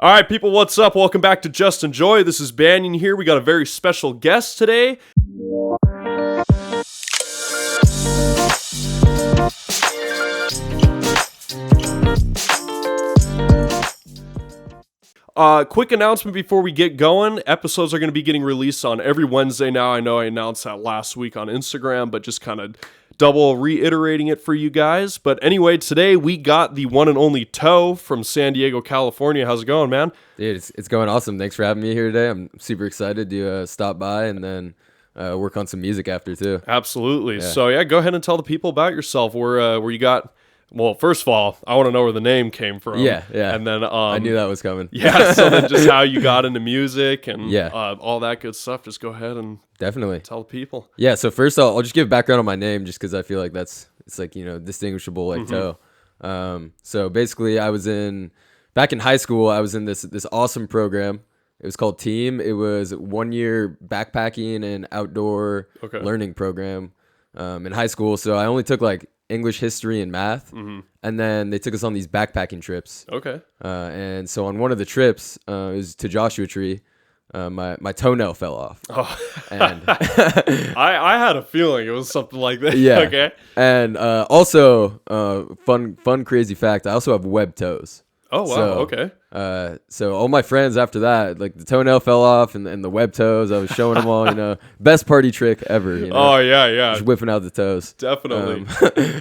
All right, people, what's up? Welcome back to Just Enjoy. This is Banyan here. We got a very special guest today. Quick announcement before we get going. Episodes are going to be getting released on every Wednesday now. I know I announced that last week on Instagram, but just kind of double reiterating it for you guys. But anyway, today we got the one and only Toe from San Diego, California. How's it going, man? Dude, it's going awesome. Thanks for having me here today. I'm super excited to stop by and then work on some music after too. Absolutely. Yeah. So yeah, go ahead and tell the people about yourself. Where you got. Well, first of all, I want to know where the name came from. Yeah. And then I knew that was coming. Yeah. So then just how you got into music and all that good stuff. Just go ahead and definitely tell the people. Yeah. So first I'll just give background on my name just because I feel like it's like, distinguishable like Toe. So basically back in high school, I was in this awesome program. It was called Team. It was 1 year backpacking and outdoor learning program in high school. So I only took like English, history, and math, and then they took us on these backpacking trips. And so on one of the trips, it was to Joshua Tree. My toenail fell off. Oh, and I had a feeling it was something like that. Yeah. Okay. And also, fun, crazy fact: I also have webbed toes. Oh wow. So, okay. So all my friends after that, like the toenail fell off and the web toes, I was showing them all, best party trick ever. Oh yeah. Just whipping out the toes. Definitely.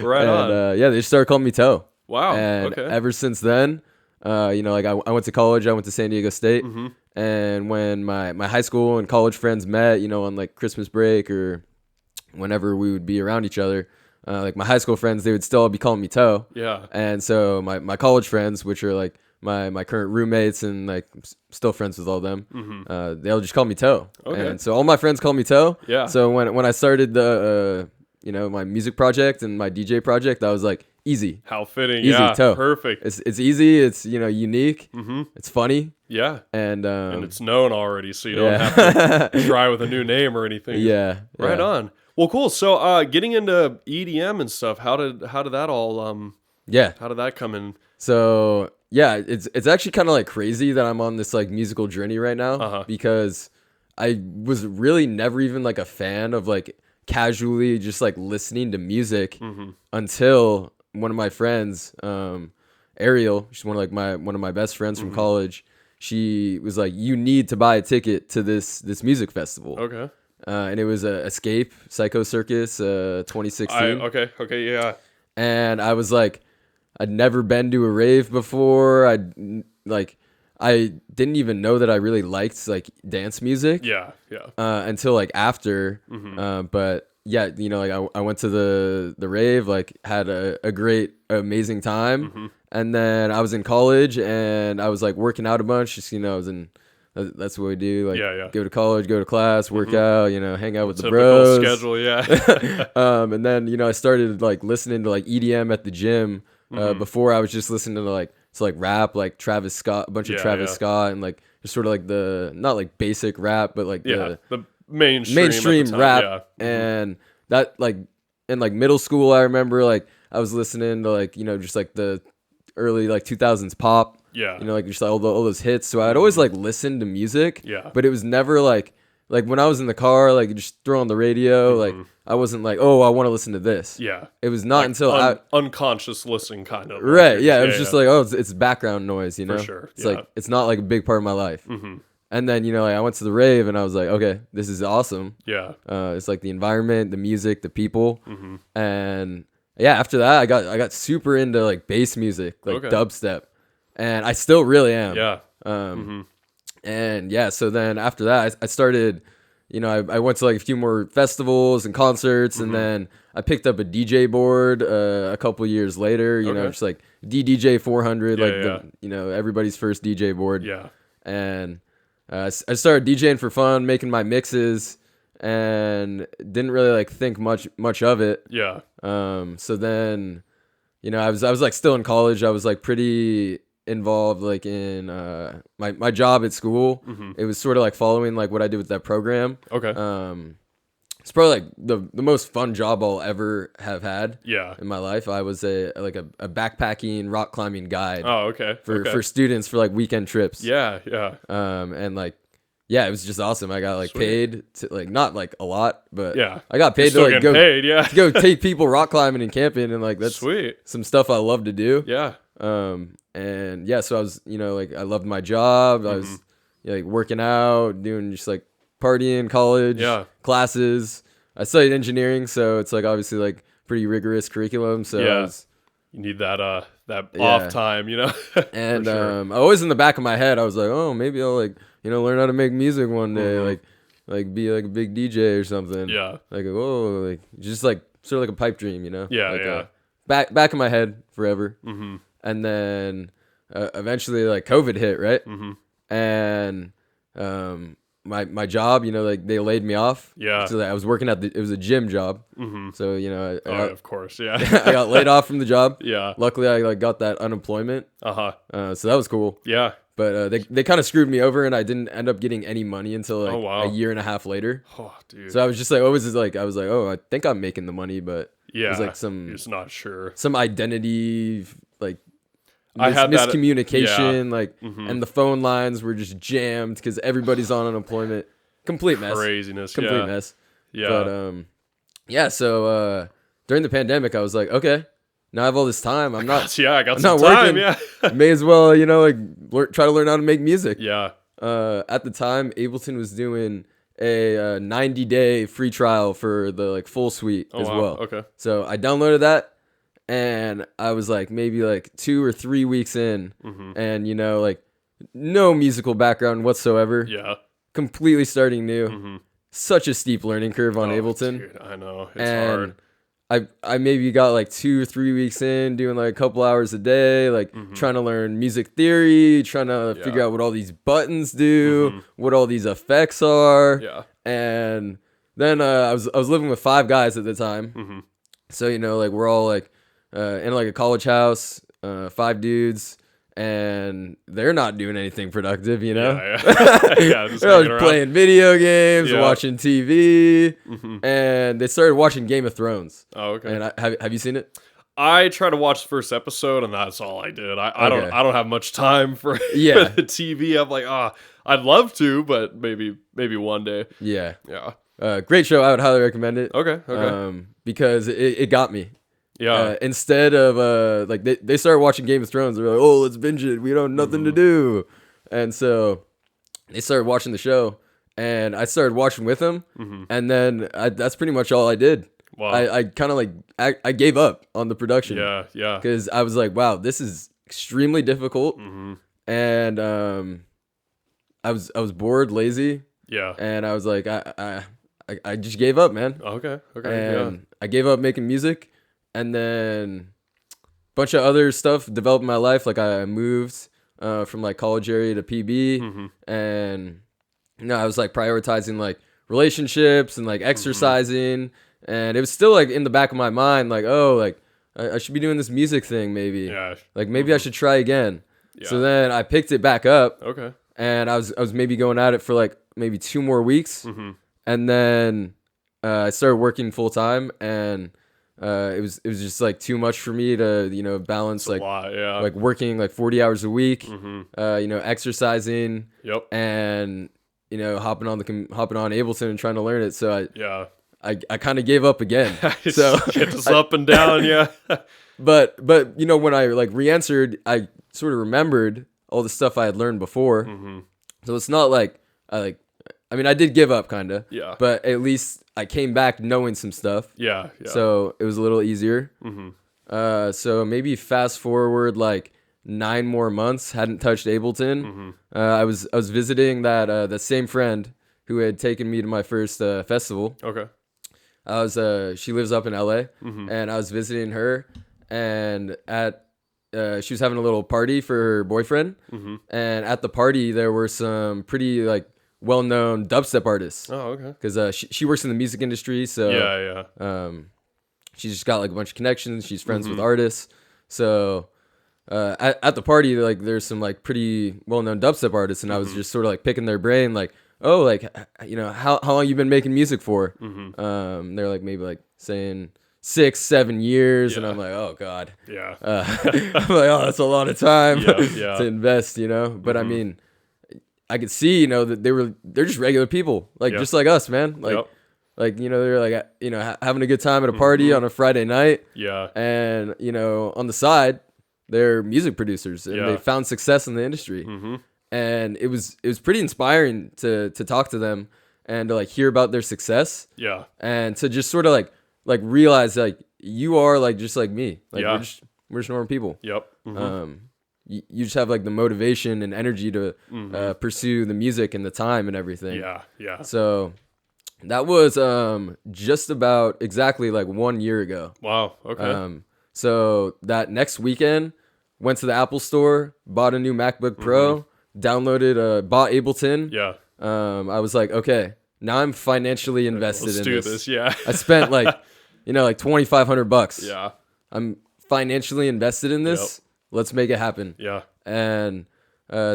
Right on. They just started calling me Toe. Wow. And ever since then, I went to college. I went to San Diego State. And when my high school and college friends met, on like Christmas break or whenever we would be around each other, like my high school friends, they would still be calling me Toe. Yeah. And so my college friends, which are like my current roommates and like still friends with all them, they'll just call me Toe. Okay. And so all my friends call me Toe. Yeah. So when I started the my music project and my DJ project, I was like, easy. How fitting. Easy, Toe. Perfect. It's easy. It's unique. It's funny. Yeah. And it's known already, so you don't have to try with a new name or anything. Yeah. Right on. Well, cool. So, getting into EDM and stuff, how did that all how did that come in? So, yeah, it's actually kind of like crazy that I'm on this like musical journey right now because I was really never even like a fan of like casually just like listening to music until one of my friends, Ariel, she's one of my best friends from college. She was like, "You need to buy a ticket to this music festival." Okay. And it was Escape Psycho Circus 2016. Okay, yeah. And I was like, I'd never been to a rave before. I didn't even know that I really liked like dance music. Yeah. Until like after. But yeah, I went to the rave, like had a great, amazing time. And then I was in college and I was like working out a bunch. Just, I was in. That's what we do. Like, go to college, go to class, work out, hang out with the bros. Schedule, yeah. And then, I started like listening to like EDM at the gym. Before I was just listening to like rap, like Travis Scott, a bunch of Travis Scott, and like just sort of like not like basic rap, but like the mainstream rap. And that like in like middle school, I remember like I was listening to like, just like the early like 2000s pop. Yeah. Like just all those hits. So I'd always like listen to music. Yeah. But it was never like when I was in the car, like just throw on the radio, like I wasn't like, oh, I want to listen to this. Yeah. It was not until unconscious listening kind of. Right. Yeah. It was just like, oh, it's background noise, For sure. It's like, it's not like a big part of my life. And then, like I went to the rave and I was like, okay, this is awesome. Yeah. It's like the environment, the music, the people. And yeah, after that, I got super into like bass music, like dubstep. And I still really am. Yeah. And yeah, so then after that, I started, I went to like a few more festivals and concerts, and then I picked up a DJ board a couple years later, just like DJ 400, everybody's first DJ board. Yeah. And I started DJing for fun, making my mixes, and didn't really like think much of it. Yeah. So then, I was like still in college. I was like pretty involved like in my job at school. It was sort of like following like what I did with that program. it's probably like the most fun job I'll ever have had Yeah. in my life. I was a backpacking rock climbing guide Oh, okay. for students for like weekend trips. Yeah, yeah. And like, yeah, it was just awesome. I got like Sweet. paid to like, not like a lot, but Yeah. I got paid You're still to like getting paid, yeah. to go take people rock climbing and camping, and like that's Sweet. some stuff I love to do. Yeah. And yeah, so I was, like I loved my job. I was like working out, doing just like partying, college, Yeah. classes. I studied engineering, so it's like obviously like pretty rigorous curriculum. So Yeah. I was, You need that Yeah. off time, and For sure. always in the back of my head, I was like, oh, maybe I'll like learn how to make music one day, like be like a big DJ or something. Yeah. Like like just like sort of like a pipe dream, Yeah, Like, yeah. back in my head forever. Mm-hmm. And then eventually like COVID hit, right? Mm-hmm. And my job, like they laid me off. Yeah. So I was working it was a gym job. Mm-hmm. So Of course, yeah. I got laid off from the job. Yeah. Luckily, I like got that unemployment. Uh-huh. So that was cool. Yeah. But they kind of screwed me over, and I didn't end up getting any money until like Oh, wow. a year and a half later. Oh, dude. So I was just like, I was like, oh, I think I'm making the money, but Yeah. it was like You're just not sure. some identity like I had that- miscommunication, yeah. like, Mhm. and the phone lines were just jammed because everybody's on unemployment. Complete mess. Craziness. Complete Yeah. mess. Yeah. But yeah. So during the pandemic, I was like, okay, now I have all this time. I'm not. Yeah, I got I'm some not time. working. Yeah. May as well, try to learn how to make music. Yeah. At the time, Ableton was doing a 90-day free trial for the like full suite Oh, as wow. well. Okay. So I downloaded that, and I was like maybe like 2 or 3 weeks in, Mm-hmm. and like no musical background whatsoever, Yeah. completely starting new. Mm-hmm. Such a steep learning curve on Ableton. Dude, I know. It's And hard. I maybe got like 2 or 3 weeks in, doing like a couple hours a day, like trying to learn music theory, trying to Mm-hmm. Yeah. figure out what all these buttons do, what all these effects are. Yeah. And then I was living with 5 guys at the time. Mm-hmm. So like we're all like in like a college house, 5 dudes, and they're not doing anything productive, Yeah. Yeah. Just They're all hanging around. playing video games, Yeah. watching TV, Mhm. and they started watching Game of Thrones. Oh, okay. And have you seen it? I tried to watch the first episode, and that's all I did. I don't Okay. I don't have much time for, Yeah. for the TV. I'm like, I'd love to, but maybe one day. Yeah. Yeah. Great show. I would highly recommend it. Okay. Okay. Because it got me. Yeah. Instead of like they started watching Game of Thrones, they were like, oh, let's binge it. We don't have nothing to do. And so they started watching the show, and I started watching with them. And then that's pretty much all I did. Wow. I kind of like I gave up on the production. Yeah. Yeah. Because I was like, wow, this is extremely difficult. Mm-hmm. And I was bored, lazy, Yeah. and I was like, I just gave up, man. Okay. Okay. And I gave up making music, and then a bunch of other stuff developed in my life. Like I moved from like college area to PB, Mm-hmm. and I was like prioritizing like relationships and like exercising, and it was still like in the back of my mind, like, oh, like I should be doing this music thing maybe. Yeah. Like maybe I should try again. Yeah. So then I picked it back up, Okay. and I was maybe going at it for like maybe 2 more weeks, Mm-hmm. and then I started working full time, and it was just like too much for me to balance A like lot. Yeah. like working like 40 hours a week, Mm-hmm. exercising, Yep. and hopping on Ableton and trying to learn it. So Yeah. I kind of gave up again. It's So just up and down. Yeah. but when I like re-answered, I sort of remembered all the stuff I had learned before. Mm-hmm. So it's not like I mean, I did give up kind of, Yeah. but at least I came back knowing some stuff. Yeah. Yeah. So it was a little easier. Mm-hmm. So maybe fast forward like 9 more months, hadn't touched Ableton. Mm-hmm. I was visiting that same friend who had taken me to my first festival. Okay. She lives up in LA, Mm-hmm. and I was visiting her, and she was having a little party for her boyfriend, Mm-hmm. and at the party there were some pretty like well-known dubstep artists, Oh, okay. because she works in the music industry, so Yeah. Yeah. she's just got like a bunch of connections. She's friends Mm-hmm. with artists, so at the party like there's some like pretty well-known dubstep artists, and I was just sort of like picking their brain, like, oh, like, how long you been making music for? Mm-hmm. They're like maybe like saying 6-7 years, and Yeah. I'm like, oh god, Yeah. I'm like, oh, that's a lot of time Yeah. to invest, But I Mhm. mean, I could see, that they're just regular people, like Yeah. just like us, man. Like, Yep. they're like, having a good time at a party on a Friday night, Yeah. and on the side, they're music producers, and Yeah. they found success in the industry. Mm-hmm. And it was pretty inspiring to talk to them and to like hear about their success Yeah. and to just sort of like realize like you are like just like me, like Yeah. we're just normal people. Yep. Mm-hmm. You just have like the motivation and energy to pursue the music and the time and everything. Yeah. Yeah. So that was just about exactly like 1 year ago. Wow. Okay. So that next weekend, went to the Apple store, bought a new MacBook Pro, downloaded, bought Ableton. Yeah. I was like, okay, now I'm financially invested Let's in do this. this. Yeah. I spent like, like $2,500. Yeah. I'm financially invested in this. Let's make it happen. Yeah. And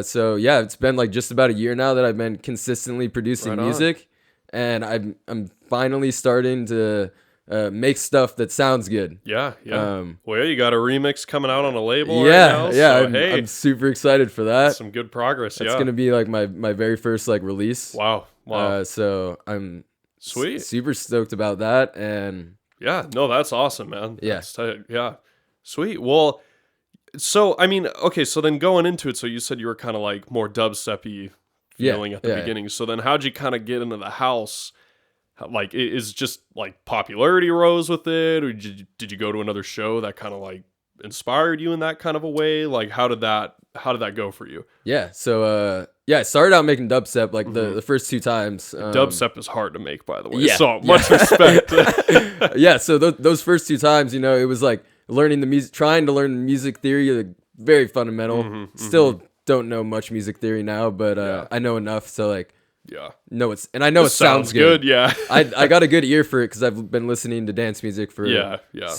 so yeah, it's been like just about a year now that I've been consistently producing Right on. music, and I'm finally starting to make stuff that sounds good. Yeah. Yeah. Well, yeah, you got a remix coming out on a label Yeah, right now. yeah, So, hey, I'm super excited for that. some good progress. That's Yeah. gonna be like my very first like release. Wow. Wow. So I'm Sweet. super stoked about that, and Yeah. No, that's awesome, man. Yeah. That's tight. Yeah. Sweet. Well, so I mean, okay. So then going into it, so you said you were kind of like more dubstep-y feeling at the yeah. beginning. So then, how'd you kind of get into the house? Like, is just like popularity rose with it, or did you go to another show that kind of like inspired you in that kind of a way? Like, how did that go for you? Yeah. So I started out making dubstep like the first 2 times. Dubstep is hard to make, by the way. yeah, So much respect. Yeah. So those first 2 times, it was like learning the music, trying to learn music theory, like, very fundamental. Still don't know much music theory now, but Yeah. I know enough. So like, Yeah. I know it sounds good. Yeah. I got a good ear for it because I've been listening to dance music for Yeah.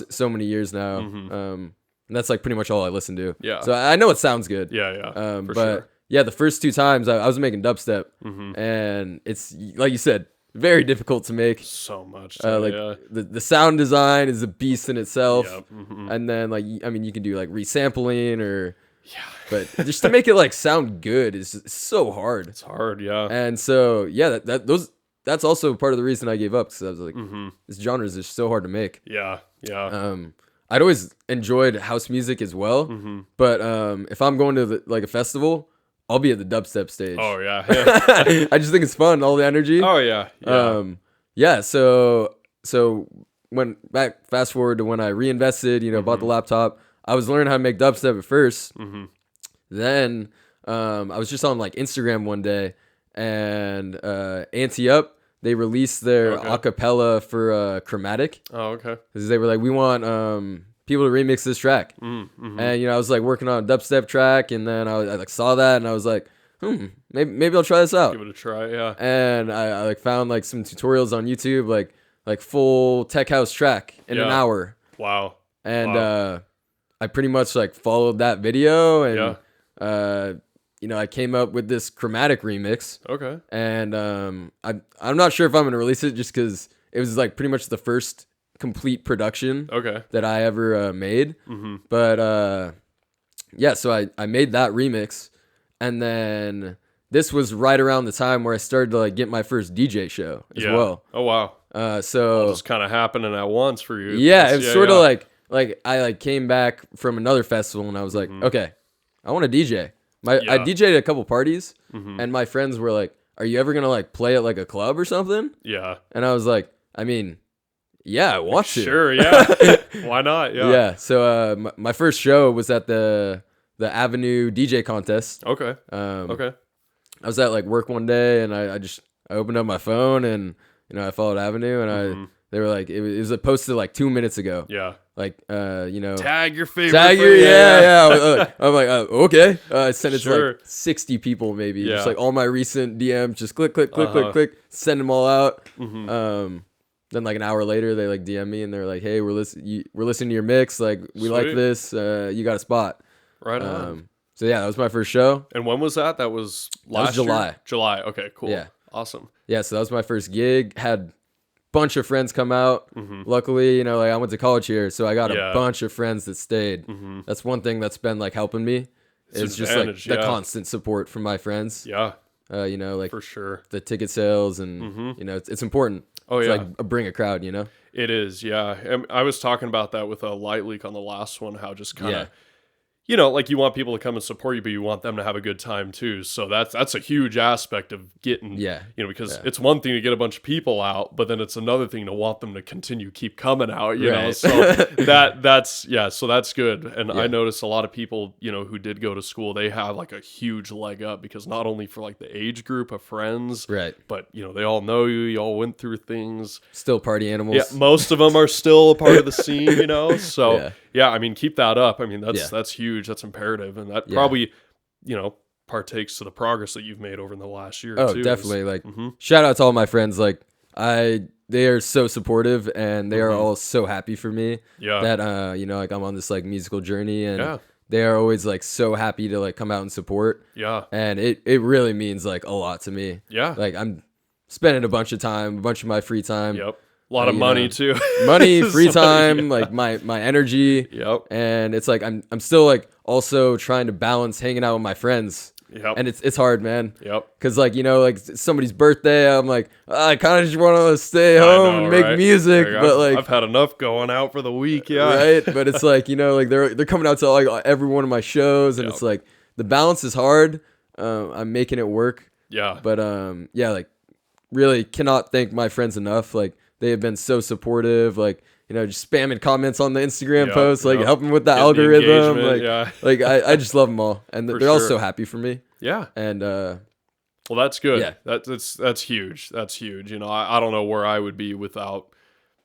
so many years now. And that's like pretty much all I listen to. Yeah. So I know it sounds good. Yeah. For But sure. yeah, the first 2 times I was making dubstep, and it's like you said, very difficult to make. So much. Like yeah. the sound design is a beast in itself. Yep, And then like you can do like resampling or but just to make it like sound good is so hard. It's hard. Yeah. And so yeah, that's also part of the reason I gave up, because I was like, this genre is just so hard to make. Yeah. Yeah. I'd always enjoyed house music as well, but if I'm going to like a festival, I'll be at the dubstep stage. Oh yeah. I just think it's fun, all the energy. Oh yeah. Yeah. Yeah. So fast forward to when I reinvested, bought the laptop. I was learning how to make dubstep at first. Then I was just on like Instagram one day, and Ante Up, they released their acapella for Chromatic, Oh okay. because they were like, we want people to remix this track. And I was like working on a dubstep track, and then I like saw that, and I was like, maybe I'll try this out. Give it a try. Yeah. And I like found like some tutorials on YouTube, like full tech house track in an Yeah. hour. Wow. And I pretty much like followed that video, and I came up with this Chromatic remix. Okay. And I'm not sure if I'm gonna release it, just because it was like pretty much the first complete production Okay. that I ever made. But yeah, so I made that remix, and then this was right around the time where I started to like get my first DJ show as well. Oh wow. So Just kind of happening at once for you. yeah, it's sort of yeah. like I like came back from another festival, and I was like, okay, I want to DJ. I Yeah. DJ'd at a couple parties, and my friends were like, are you ever gonna like play at like a club or something? Yeah. And I was like, I mean, yeah, I want to. Sure. Yeah. Why not? Yeah. Yeah. So my first show was at the Avenue DJ contest. Okay. Um, Okay. I was at like work one day, and I opened up my phone, and I followed Avenue, and they were like, it was posted like 2 minutes ago. Yeah. Like Tag your favorite. tag your yeah. I'm like, okay. I sent it to Sure. like 60 people maybe. Yeah. Just like all my recent DMs, just click, send them all out. Then like an hour later, they like DM me, and they're like, hey, we're listening to your mix. Like, we like Sweet. this. You got a spot. Right on. So yeah, that was my first show. And when was that? That was last July. year? July. Okay, cool. Yeah. Awesome. Yeah, so that was my first gig. Had bunch of friends come out. Luckily, you know, like I went to college here, so I got a bunch of friends that stayed. That's one thing that's been like helping me. It's just like the constant support from my friends. Yeah. You know, like For sure. the ticket sales and you know, it's important. Oh, it's yeah. like bring a crowd, you know? It is, yeah. And I was talking about that with a Light Leak on the last one, how just kind of, you know, like you want people to come and support you, but you want them to have a good time too. So that's a huge aspect of getting, you know, because it's one thing to get a bunch of people out, but then it's another thing to want them to keep coming out, you know? So so that's good. And I noticed a lot of people, you know, who did go to school, they have like a huge leg up because not only for like the age group of friends, but you know, they all know you, you all went through things. Still party animals. Yeah, most of them are still a part of the scene, you know? So yeah, I mean, keep that up. I mean, that's huge. That's imperative. And that probably, you know, partakes to the progress that you've made over in the last year. Oh, too, definitely. Like, shout out to all my friends. Like, they are so supportive and they are all so happy for me that, you know, like I'm on this like musical journey and they are always like so happy to like come out and support. Yeah. And it really means like a lot to me. Yeah. Like I'm spending a bunch of my free time. Yep. A lot of money too. Money, free time, like my energy. Yep. And it's like I'm still like also trying to balance hanging out with my friends. Yep. And it's hard, man. Yep. Cause like, you know, like somebody's birthday, I'm like, I kind of just want to stay home and make music, but like I've had enough going out for the week. Yeah. Right. But it's like, you know, like they're coming out to like every one of my shows, and it's like the balance is hard. I'm making it work. Yeah. But yeah, like really cannot thank my friends enough. Like they have been so supportive. Like, you know, just spamming comments on the Instagram posts, like helping with the algorithm. Like I just love them all, and they're all so happy for me. Yeah. And well, that's good. Yeah. That's huge. That's huge. You know, I don't know where I would be without,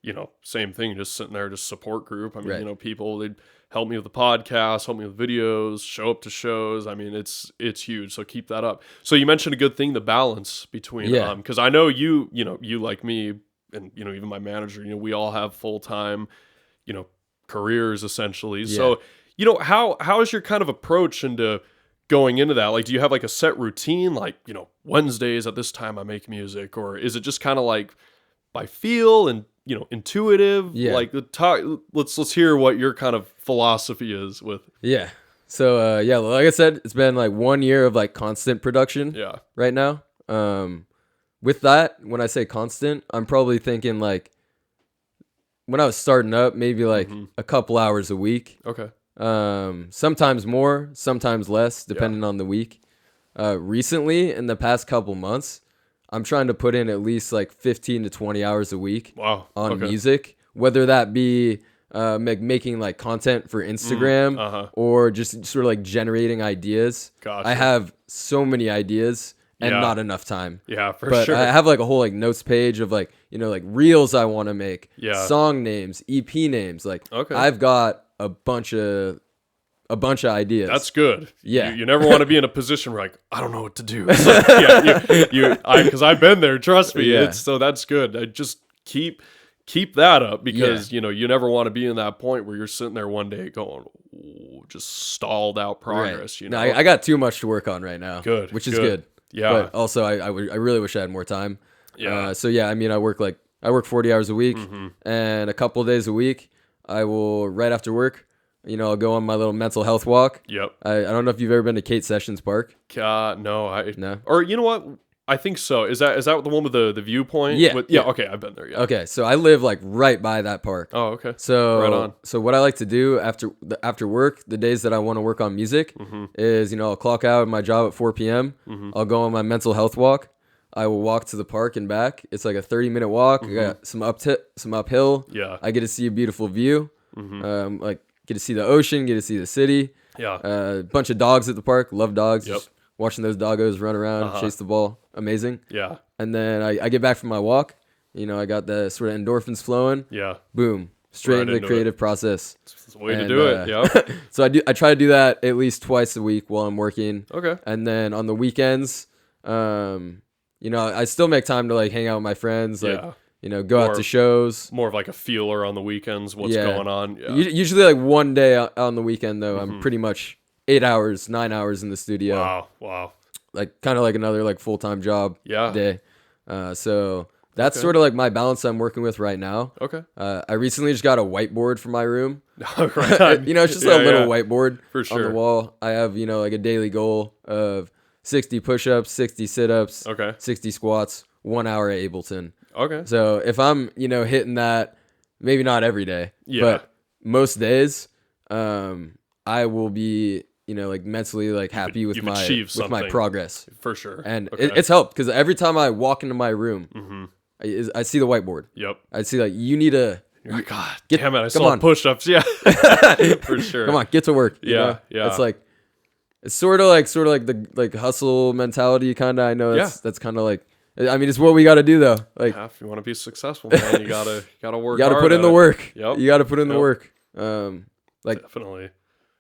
you know, same thing, just sitting there, just support group. I mean, you know, people, they'd help me with the podcast, help me with videos, show up to shows. I mean, it's huge. So keep that up. So you mentioned a good thing, the balance between, because I know you know, you like me, and, you know, even my manager, you know, we all have full-time, you know, careers essentially. Yeah. So, you know, how is your kind of approach into going into that? Like, do you have like a set routine? Like, you know, Wednesdays at this time I make music, or is it just kind of like by feel and, you know, intuitive? Yeah. Like let's hear what your kind of philosophy is with. Yeah. So, yeah, like I said, it's been like 1 year of like constant production. Yeah. Right now. With that, when I say constant, I'm probably thinking like when I was starting up, maybe like a couple hours a week. Okay. Sometimes more, sometimes less, depending on the week. Recently, in the past couple months, I'm trying to put in at least like 15 to 20 hours a week on music, whether that be making like content for Instagram or just sort of like generating ideas. Gotcha. I have so many ideas. And not enough time. Yeah, for sure. I have like a whole like notes page of like, you know, like reels I want to make, song names, EP names. Like I've got a bunch of ideas. That's good. Yeah. You never want to be in a position where like, I don't know what to do. So, because I've been there, trust me. Yeah. So that's good. I just keep that up because, you know, you never want to be in that point where you're sitting there one day going, just stalled out progress. You know, I got too much to work on right now. Good. Which is good. Yeah. But also, I really wish I had more time. Yeah. So yeah, I mean, I work 40 hours a week, and a couple of days a week, I will right after work, you know, I'll go on my little mental health walk. Yep. I don't know if you've ever been to Kate Sessions Park. No. No. Or you know what? I think so. Is that the one with the viewpoint? Yeah. Okay, I've been there. Yeah. Okay, so I live like right by that park. Oh, okay. So right on. So what I like to do after work, the days that I want to work on music, is, you know, I'll clock out of my job at 4 p.m. I'll go on my mental health walk. I will walk to the park and back. It's like a 30-minute walk. I got some uphill. Yeah. I get to see a beautiful view. Like get to see the ocean, get to see the city. Yeah. A bunch of dogs at the park. Love dogs. Yep. Just watching those doggos run around, chase the ball. Amazing. Yeah. And then I get back from my walk. You know, I got the sort of endorphins flowing. Yeah. Boom. Straight into the creative process. It's the way to do it. Yeah. So I try to do that at least twice a week while I'm working. Okay. And then on the weekends, you know, I still make time to like hang out with my friends. Like, you know, go out to shows. More of like a feeler on the weekends. What's going on? Yeah. Usually like one day on the weekend though, I'm pretty much 8 hours, 9 hours in the studio. Wow. Like kind of like another like full-time job day. So that's Okay. sort of like my balance I'm working with right now. Okay. I recently just got a whiteboard for my room. Right on. You know, it's just Yeah, a little yeah. whiteboard For on the sure. wall. I have, you know, like a daily goal of 60 push-ups, 60 sit-ups, Okay. 60 squats, 1 hour at Ableton. Okay. So if I'm, you know, hitting that, maybe not every day, Yeah. but most days, I will be, you know, like mentally like happy with you've my achieved with my something. progress. For sure. And Okay. it's helped because every time I walk into my room, Mm-hmm. I see the whiteboard. Yep. I see like you need to You're like, God Get- damn it! I come saw on. push-ups. Yeah. For sure. come on, get to work. You Yeah, know? yeah. It's like it's sort of like the like hustle mentality kind of. I know that's kind of like. I mean, it's what we got to do though. Like Yeah, if you want to be successful, man, you gotta work. you got to hard put in at the it. work. Yep. You got to put in the Yep. work. Like Definitely.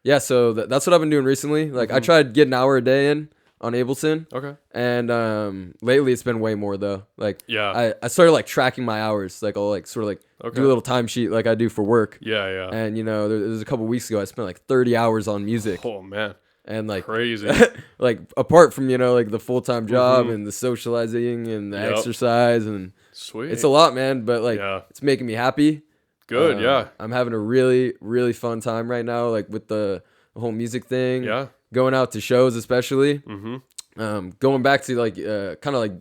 yeah, so that's what I've been doing recently. Like I tried getting an hour a day in on Ableton, Okay. and lately it's been way more though. Like Yeah. I started like tracking my hours. Like I'll like sort of like Okay. do a little timesheet like I do for work. Yeah. Yeah. And you know, there was a couple weeks ago I spent like 30 hours on music, Oh man, and like crazy. like apart from, you know, like the full-time job Mhm. and the socializing and the Yep. exercise, and Sweet. it's a lot, man, but like Yeah. it's making me happy. Good. Yeah. I'm having a really, really fun time right now, like with the whole music thing. Yeah. Going out to shows, especially. Mm-hmm. Going back to like kind of like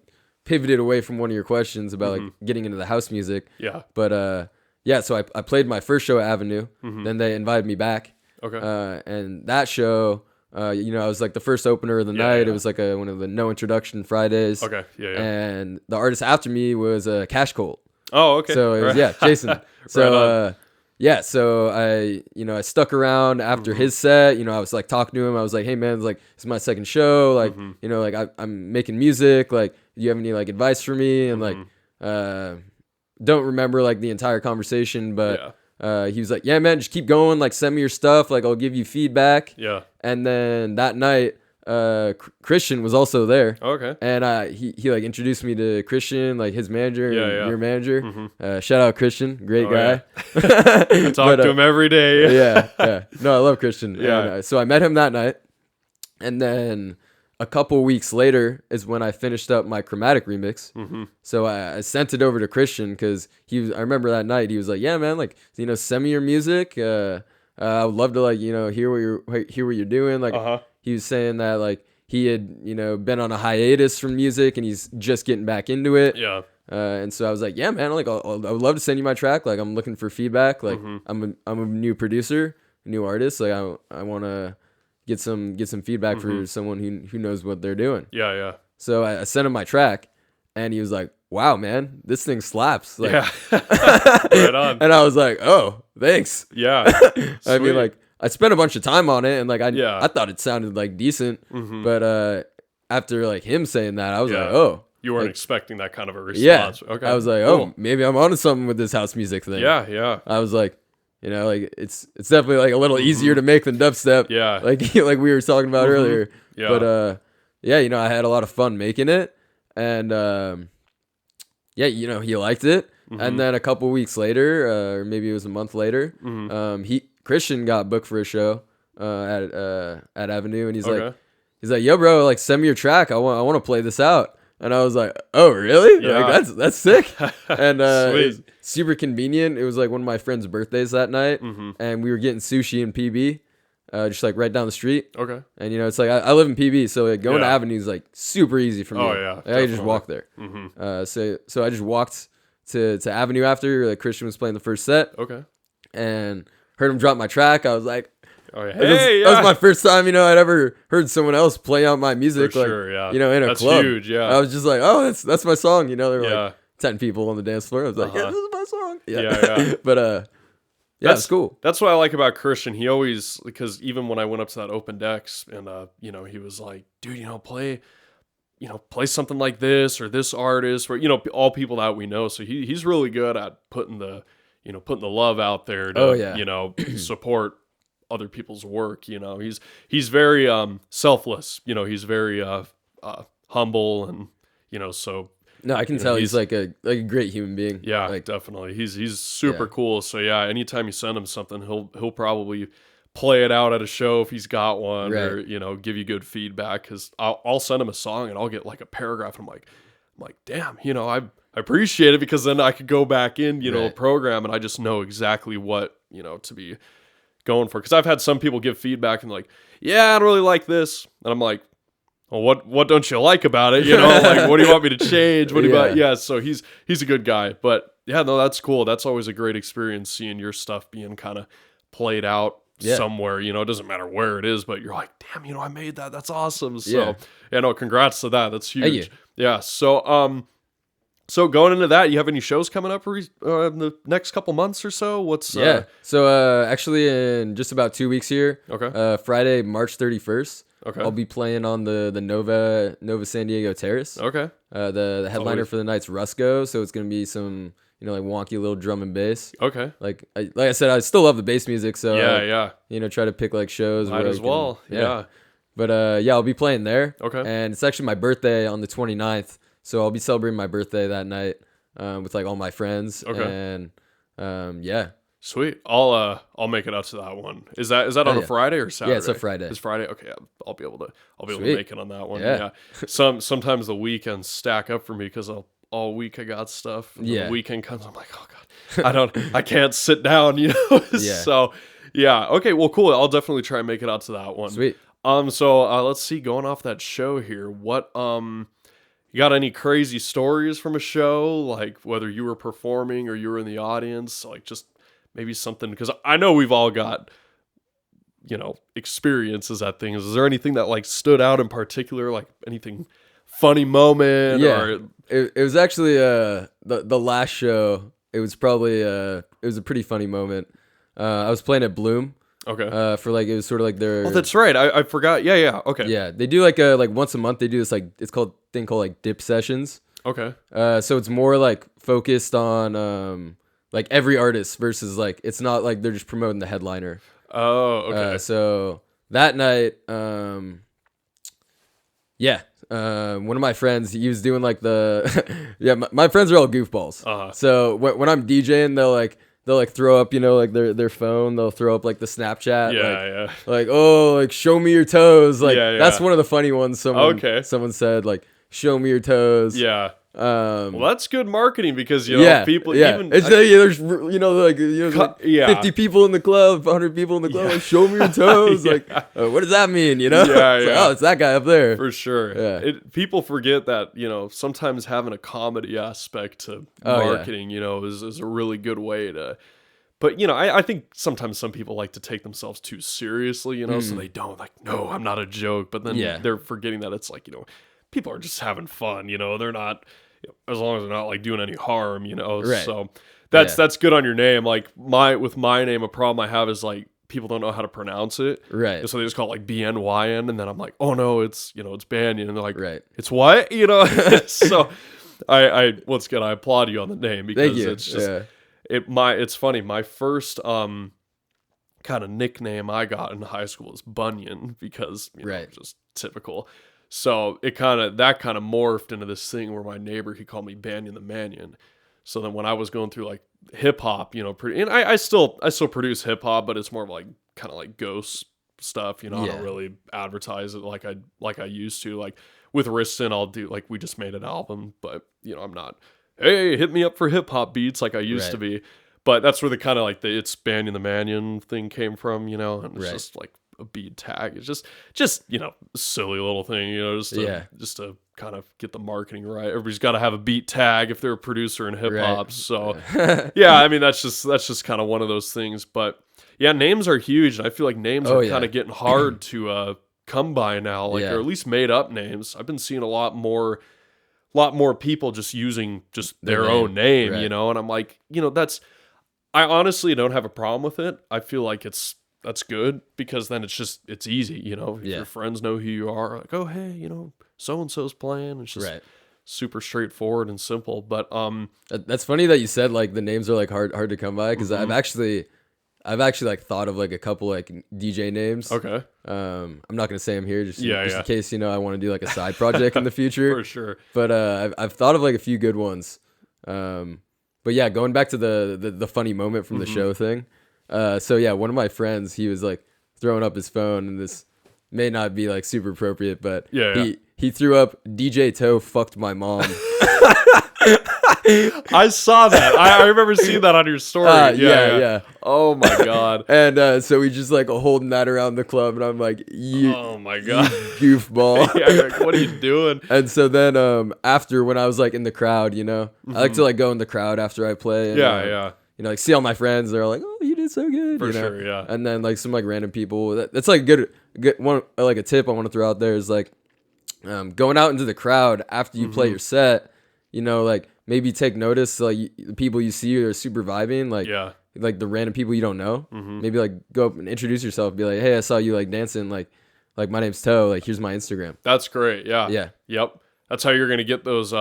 pivoted away from one of your questions about Mm-hmm. like getting into the house music. Yeah. But yeah, so I played my first show at Avenue. Mm-hmm. Then they invited me back. Okay. And that show, you know, I was like the first opener of the Yeah, night. yeah. It was like one of the no introduction Fridays. Okay. Yeah. Yeah. And the artist after me was Cash Colt. Oh. Okay. So it was, Right. yeah, Jason. So Right on. yeah, so I stuck around after Mm-hmm. his set. You know, I was like talking to him. I was like, hey man, like this is my second show. Like, Mm-hmm. you know, like I'm making music. Like, do you have any like advice for me? And Mm-hmm. like, don't remember like the entire conversation, but Yeah. he was like, yeah man, just keep going. Like, send me your stuff. Like, I'll give you feedback. Yeah. And then that night, Christian was also there. Okay. And he like introduced me to Christian, like his manager, Yeah, and yeah. your manager. Mhm. Shout out Christian, great Oh, guy. I talk to him every day. yeah. No, I love Christian. Yeah. And, so I met him that night, and then a couple weeks later is when I finished up my chromatic remix. Mm-hmm. So I sent it over to Christian because I remember that night he was like, yeah man, like, you know, send me your music. I would love to like, you know, hear what you're doing. Like, Uh-huh. he was saying that like he had, you know, been on a hiatus from music and he's just getting back into it. Yeah. And so I was like, yeah, man, like I would love to send you my track. Like, I'm looking for feedback. Like, Mm-hmm. I'm a new producer, a new artist. Like, I want to get some feedback Mm-hmm. for someone who knows what they're doing. Yeah. Yeah. So I sent him my track, and he was like, wow, man, this thing slaps. Like, Yeah. Right on. and I was like, oh, thanks. Yeah. I Sweet. mean, like, I spent a bunch of time on it, and like Yeah. I thought it sounded like decent, Mhm. but after like him saying that, I was Yeah. like, oh, You weren't like, expecting that kind of a yeah. response. Okay. I was like, Cool. oh, maybe I'm onto something with this house music thing. Yeah. Yeah. I was like, you know, like it's definitely like a little easier to make than dubstep. Mm-hmm. Yeah. Like we were talking about earlier. Yeah. But yeah, you know, I had a lot of fun making it, and yeah, you know, he liked it. Mm-hmm. And then a couple weeks later, or maybe it was a month later, Mm-hmm. Christian got booked for a show at Avenue, and he's Okay. like, yo, bro, like send me your track. I want to play this out. And I was like, oh, really? Yeah. Like, that's sick. And it Sweet. was super convenient. It was like one of my friend's birthdays that night, Mm-hmm. and we were getting sushi in PB, just like right down the street. Okay. And you know, it's like I live in PB, so like going to Yeah. Avenue is like super easy for me. Oh, yeah, Like, I can just definitely. walk there. Mm-hmm. So I just walked to Avenue after like Christian was playing the first set, Okay. and heard him drop my track. I was like, Oh, yeah. that was- Hey, that was yeah. my first time, you know, I'd ever heard someone else play out my For music, like, sure, yeah. you know, in a That's club. huge, yeah. I was just like, oh, that's my song, you know. There were Yeah. like 10 people on the dance floor. I was like, yeah, Uh-huh. this is my song. Yeah. But yeah, it's cool. That's what I like about Christian. He always, because even when I went up to that open decks and, you know, he was like, dude, play something like this or this artist, or, all people that we know. So he's really good at putting the love out there to, Oh, yeah. support other people's work. He's very, selfless, he's very, humble and, so No, I can tell he's like a great human being. yeah, like, definitely. He's super Yeah. cool. So yeah, anytime you send him something, he'll probably play it out at a show if he's got one, or Right. give you good feedback. Because I'll send him a song and I'll get like a paragraph, and I'm like, I'm like, damn, I appreciate it, because then I could go back in, a Right. program, and I just know exactly what, to be going for. Because I've had some people give feedback and like, yeah, I don't really like this. And I'm like, well, what don't you like about it? Like, what do you want me to change? What do you want? Yeah, so he's a good guy. But yeah, no, that's cool. That's always a great experience, seeing your stuff being kind of played out somewhere. It doesn't matter where it is, but you're like, damn, I made that. That's awesome. So yeah, no, congrats to that. That's huge. Thank you. Yeah. So going into that, you have any shows coming up in the next couple months or so? What's So actually in just about 2 weeks here, okay, Friday, March 31st, okay, I'll be playing on the Nova San Diego Terrace. okay, The headliner for the night's Rusco, so it's gonna be some like wonky little drum and bass. okay. Like I said, I still love the bass music, so yeah. try to pick like shows Might where as well. Yeah. But I'll be playing there. Okay. And it's actually my birthday on the 29th, so I'll be celebrating my birthday that night with like all my friends. Okay. And yeah. Sweet. I'll make it out to that one. Is that on a Friday or Saturday? Yeah, it's a Friday. It's Friday. Okay, I'll be able to Sweet. make it on that one. Yeah. Sometimes the weekends stack up for me, because all week I got stuff. And Yeah. The weekend comes, I'm like, oh god, I can't sit down. Yeah. So yeah. Okay. Well, cool. I'll definitely try and make it out to that one. Sweet. So let's see. Going off that show here, what you got any crazy stories from a show, like whether you were performing or you were in the audience, like just maybe something, because I know we've all got, experiences at things. Is there anything that like stood out in particular, like anything funny moment? Yeah, Or it was actually the last show. It was probably it was a pretty funny moment. I was playing at Bloom. Okay. For like, it was sort of like their. Oh, that's right. I forgot. Yeah. Okay. Yeah, they do like once a month. They do this like it's called dip sessions. Okay. So it's more like focused on like every artist versus like it's not like they're just promoting the headliner. Oh, okay. So that night, one of my friends, he was doing like the my friends are all goofballs. Uh-huh. So when I'm DJing, they'll throw up, like their phone. They'll throw up like the Snapchat. Yeah. Like, oh, like show me your toes. Like that's Yeah. one of the funny ones. Someone said like, show me your toes. Yeah. Well, that's good marketing, because people even it's there's like 50 people in the club, 100 people in the club. Like, show me your toes. Like, what does that mean? Yeah, It's like, oh, it's that guy up there for sure. Yeah. People forget that sometimes having a comedy aspect to marketing, is a really good way to. But I think sometimes some people like to take themselves too seriously, so they don't, like, no, I'm not a joke. But then they're forgetting that it's like, people are just having fun, they're not, as long as they're not like doing any harm, Right. So that's good on your name. Like with my name, a problem I have is like people don't know how to pronounce it. Right. And so they just call it like BNYN, and then I'm like, oh no, it's it's Banyan, and they're like, Right. it's what? So I once again, I applaud you on the name, because Thank you. it's just it's funny. My first kind of nickname I got in high school is Bunyan, because just typical. So that kind of morphed into this thing where my neighbor, he called me Banyan the Mannion. So then when I was going through like hip hop, and I still produce hip hop, but it's more of like kind of like ghost stuff. I don't really advertise it like I used to. Like with Riston, I'll do, like, we just made an album, but I'm not, hey, hit me up for hip hop beats like I used to be. But that's where the kind of like the it's Banyan the Mannion thing came from, and it's just like a bead tag. It's just silly little thing, just to kind of get the marketing right. Everybody's got to have a beat tag if they're a producer in hip hop. So I mean, that's just kind of one of those things. But yeah, names are huge, and I feel like names are kind of getting hard to come by now, like or at least made up names. I've been seeing a lot more people just using just their own name, and I'm like, I honestly don't have a problem with it. I feel like that's good, because then it's easy, if your friends know who you are, like, oh, hey, so-and-so's playing. It's just super straightforward and simple. But that's funny that you said like the names are like hard to come by, because I've actually like thought of like a couple like DJ names. Okay. I'm not gonna say them here, just in case I want to do like a side project in the future. For sure. But I've thought of like a few good ones. But yeah, going back to the funny moment from the show thing. So yeah, one of my friends, he was like throwing up his phone, and this may not be like super appropriate, but he threw up DJ Toe fucked my mom. I saw that. I remember seeing that on your story. Yeah. Oh my god. And so we just like holding that around the club, and I'm like, Oh my god, you goofball. Yeah, you're like, what are you doing? And so then after, when I was like in the crowd, I like to like go in the crowd after I play. And, Yeah. like see all my friends. They're like, oh, you did so good. For sure, yeah. And then like some like random people. That's like good one. Like a tip I want to throw out there is like going out into the crowd after you play your set. Like maybe take notice like the people you see are super vibing. Like the random people you don't know. Maybe like go up and introduce yourself. Be like, hey, I saw you like dancing. Like my name's Toe. Like here's my Instagram. That's great. Yeah. Yeah. Yep. That's how you're gonna get those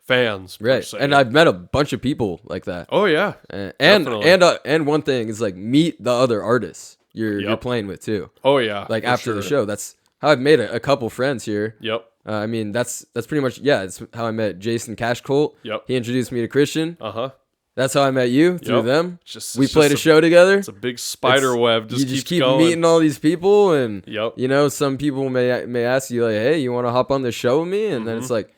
fans. Per Right. se. And I've met a bunch of people like that. Oh yeah. And one thing is like meet the other artists you're playing with too. Oh yeah. Like after the show. That's how I've made a couple friends here. Yep. I mean that's pretty much it's how I met Jason Cash Colt. Yep. He introduced me to Christian. Uh-huh. That's how I met you through them. We It's played a show together. It's a big spider web. You just keeps keep going. meeting all these people, and Yep. some people may ask you like, "Hey, you want to hop on the show with me?" And then it's like,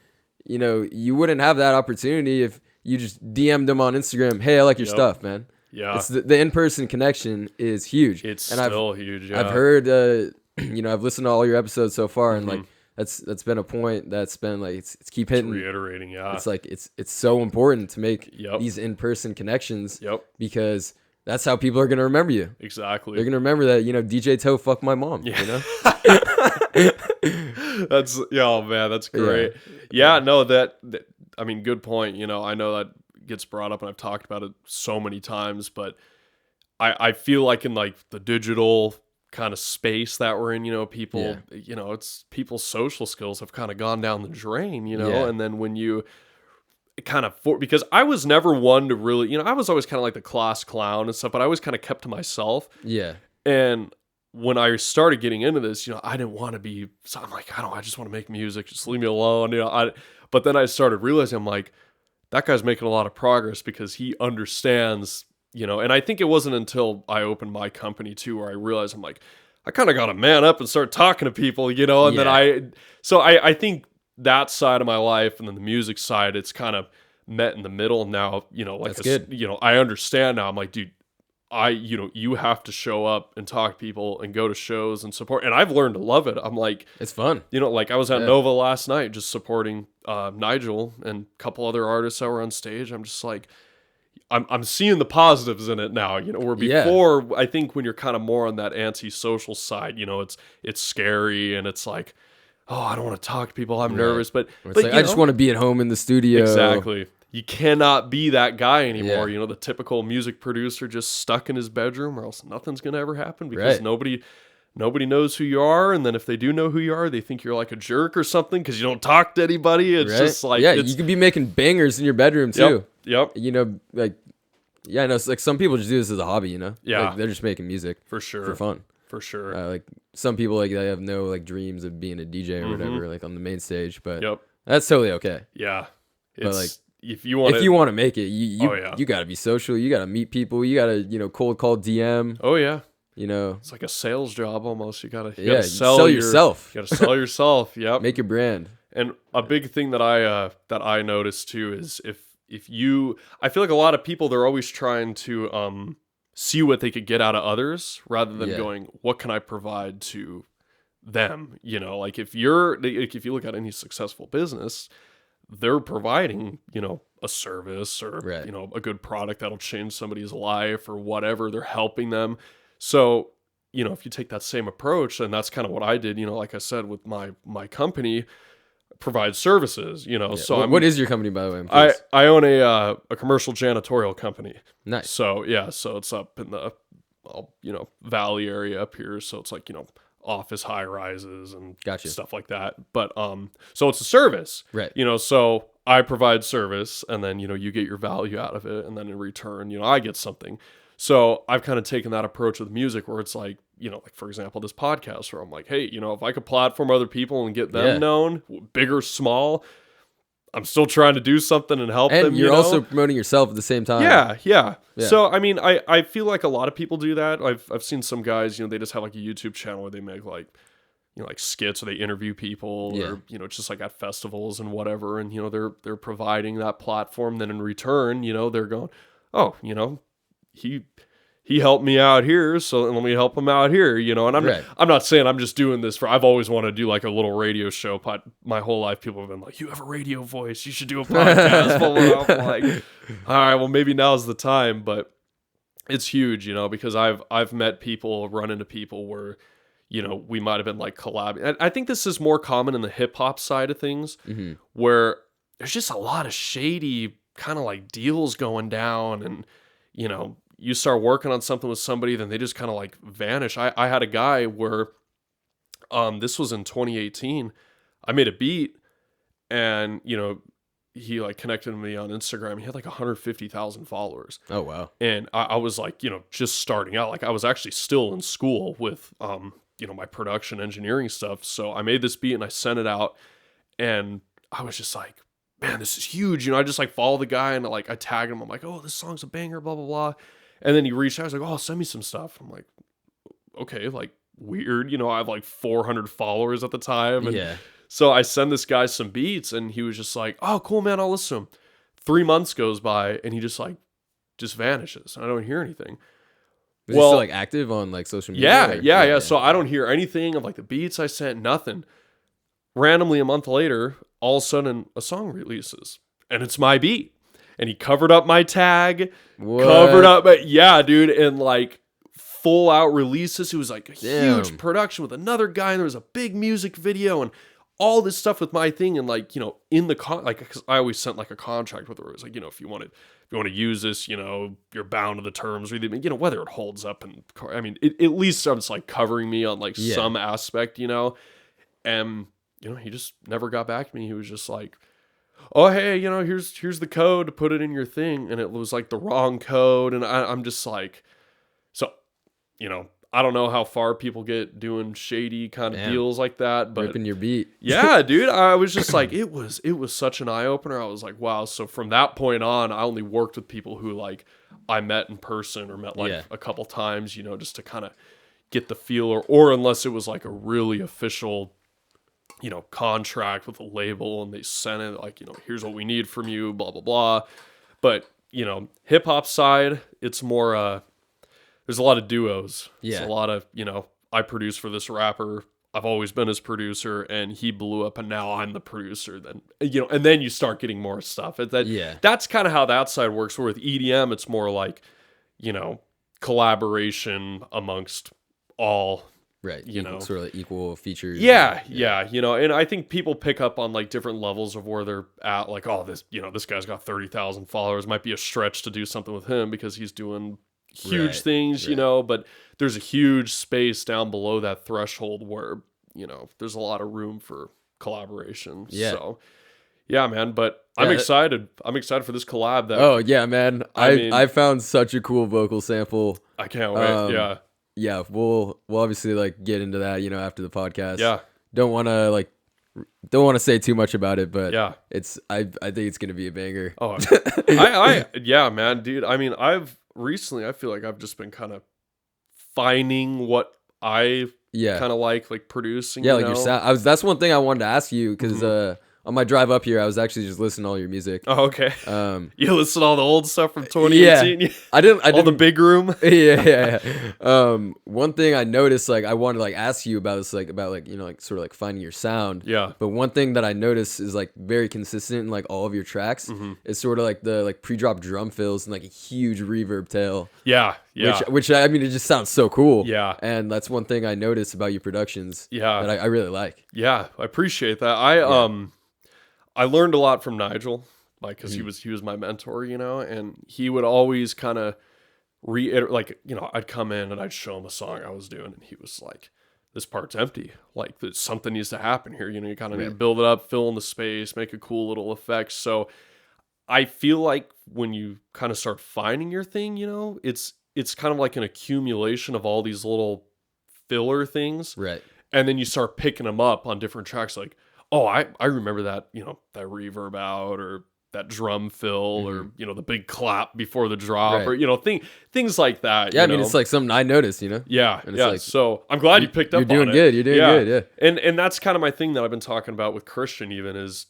you wouldn't have that opportunity if you just DM'd them on Instagram. Hey, I like your stuff, man. Yeah. It's the in-person connection is huge. It's still huge. Yeah. I've heard, I've listened to all your episodes so far, and like that's been a point that's been like it's keep hitting. Reiterating, yeah. It's like it's so important to make Yep. these in-person connections. Yep. Because that's how people are gonna remember you. Exactly. They're gonna remember that DJ Toe fucked my mom. Yeah. Oh man, that's great. Yeah, no, that I mean, good point. I know that gets brought up and I've talked about it so many times, but I feel like in like the digital kind of space that we're in, people, it's people's social skills have kind of gone down the drain, and then when you kind of because I was never one to really, I was always kind of like the class clown and stuff, but I always kind of kept to myself. Yeah. And when I started getting into this, I didn't want to be, so I'm like, I just want to make music, just leave me alone. But then I started realizing, I'm like, that guy's making a lot of progress because he understands, and I think it wasn't until I opened my company too, where I realized I'm like, I kind of got to man up and start talking to people, and then I think that side of my life and then the music side, it's kind of met in the middle now, like, that's good. I understand now. I'm like, dude, you have to show up and talk to people and go to shows and support. And I've learned to love it. I'm like, it's fun. Like I was at Nova last night, just supporting Nigel and a couple other artists that were on stage. I'm just like, I'm seeing the positives in it now, where before I think when you're kind of more on that anti-social side, it's scary and it's like, oh, I don't want to talk to people. I'm nervous, but like, I just want to be at home in the studio. Exactly. You cannot be that guy anymore. The typical music producer just stuck in his bedroom, or else nothing's going to ever happen because nobody knows who you are. And then if they do know who you are, they think you're like a jerk or something because you don't talk to anybody. It's just like, you could be making bangers in your bedroom too. Yep. Like, I know, it's like some people just do this as a hobby, Yeah. Like, they're just making music for sure. for fun. For sure. Like some people, like they have no like dreams of being a DJ or whatever, like on the main stage, but Yep. that's totally okay. Yeah. But like, if you want to make it, you got to be social. You got to meet people. You got to, cold call DM. Oh yeah. It's like a sales job almost. You gotta sell yourself. You gotta sell yourself. Yep. Make your brand. And a big thing that I noticed too is if you, I feel like a lot of people, they're always trying to see what they could get out of others rather than going, what can I provide to them? Like if you look at any successful business, they're providing, a service or, a good product that'll change somebody's life or whatever. They're helping them. So, if you take that same approach, and that's kind of what I did, like I said, with my company, provide services, so what is your company, by the way? I own a commercial janitorial company. Nice. So so it's up in the, Valley area up here. So it's like, office high rises and stuff like that. But, so it's a service, right? So I provide service and then, you get your value out of it. And then in return, I get something. So I've kind of taken that approach with music where it's like, like for example, this podcast where I'm like, hey, if I could platform other people and get them known, big or small, I'm still trying to do something and help them. And you're also promoting yourself at the same time. Yeah. So, I mean, I feel like a lot of people do that. I've seen some guys, they just have like a YouTube channel where they make like you know, like skits, or they interview people, or, you know, just like at festivals and whatever. And, you know, they're providing that platform. Then in return, you know, they're going, oh, you know, he helped me out here, so let me help him out here, you know. And I'm not saying I'm just doing this I've always wanted to do like a little radio show. My whole life, people have been like, you have a radio voice, you should do a podcast. Blah, blah, blah. I'm like, all right, well, maybe now's the time. But it's huge, you know, because I've met people, run into people where, you know, we might have been like collab. I think this is more common in the hip hop side of things, where there's just a lot of shady kind of like deals going down, and, you know, you start working on something with somebody, then they just kind of like vanish. I had a guy where, this was in 2018. I made a beat, and, you know, he like connected me on Instagram. He had like 150,000 followers. Oh, wow. And I was like, you know, just starting out. Like I was actually still in school with, you know, my production engineering stuff. So I made this beat and I sent it out, and I was just like, man, this is huge. You know, I just like follow the guy, and like I tag him. I'm like, oh, this song's a banger, blah, blah, blah. And then he reached out. I was like, oh, send me some stuff. I'm like, okay, like weird. You know, I have like 400 followers at the time. And so I send this guy some beats, and he was just like, oh, cool, man, I'll listen to him. 3 months goes by, and he just vanishes. I don't hear anything. Was he still like active on like social media? Yeah. So I don't hear anything of like the beats I sent, nothing. Randomly a month later, all of a sudden a song releases, and it's my beat. And he covered up my tag, yeah, dude, and like full out releases. It was like a huge production with another guy, and there was a big music video and all this stuff with my thing. And like, you know, in the cause I always sent like a contract with her. It was like, you know, if you want to use this, you know, you're bound to the terms, or, you know, whether it holds up. And I mean, it at least starts like covering me on like some aspect, you know. And, you know, he just never got back to me. He was just like, oh, hey, you know, here's the code to put it in your thing. And it was like the wrong code. And I'm just like, so, you know, I don't know how far people get doing shady kind of deals like that, but ripping your beat. Yeah, dude, I was just like, it was such an eye opener. I was like, wow. So from that point on, I only worked with people who like I met in person, or met like a couple times, you know, just to kind of get the feel, or unless it was like a really official, you know, contract with a label, and they sent it like, you know, here's what we need from you, blah, blah, blah. But, you know, hip hop side, it's more, there's a lot of duos. It's a lot of, you know, I produce for this rapper. I've always been his producer, and he blew up, and now I'm the producer. Then, you know, and then you start getting more stuff. That's kind of how that side works. Where with EDM, it's more like, you know, collaboration amongst all. Right, you know, sort of like equal features. Yeah, you know, and I think people pick up on like different levels of where they're at. Like, oh, this guy's got 30,000 followers. Might be a stretch to do something with him because he's doing huge things, you know. But there's a huge space down below that threshold where, you know, there's a lot of room for collaboration. Yeah. So, yeah, man. But I'm excited. I'm excited for this collab. Oh yeah, man. I found such a cool vocal sample. I can't wait. Yeah, we'll obviously like get into that, you know, after the podcast. Yeah. Don't want to say too much about it, but I think it's going to be a banger. Oh. Yeah, man, dude. I mean, recently I feel like I've just been kind of finding what I kind of like producing. Yeah, like your sound. That's one thing I wanted to ask you, cuz on my drive up here, I was actually just listening to all your music. Oh, okay. You listen to all the old stuff from 2018? Yeah. I didn't. All the big room? Yeah. One thing I noticed, like, I wanted to, like, ask you about this, like, about, like, you know, like, sort of, like, finding your sound. Yeah. But one thing that I noticed is, like, very consistent in, like, all of your tracks is sort of, like, the, like, pre-drop drum fills and, like, a huge reverb tail. Yeah. Which I mean, it just sounds so cool. Yeah. And that's one thing I noticed about your productions. Yeah. That I really like. Yeah, I appreciate that. I learned a lot from Nigel, like, because he was my mentor, you know, and he would always kind of reiterate, like, you know, I'd come in and I'd show him a song I was doing, and he was like, this part's empty, like, something needs to happen here, you know, you kind of need to build it up, fill in the space, make a cool little effect. So I feel like when you kind of start finding your thing, you know, it's kind of like an accumulation of all these little filler things, right? And then you start picking them up on different tracks, like, oh, I remember that, you know, that reverb out, or, that drum fill or the big clap before the drop or things like that. Yeah, I mean it's like something I noticed, Yeah, and it's yeah. like, So I'm glad you picked up on it. You're doing good. You're doing good. Yeah. And that's kind of my thing that I've been talking about with Christian even is,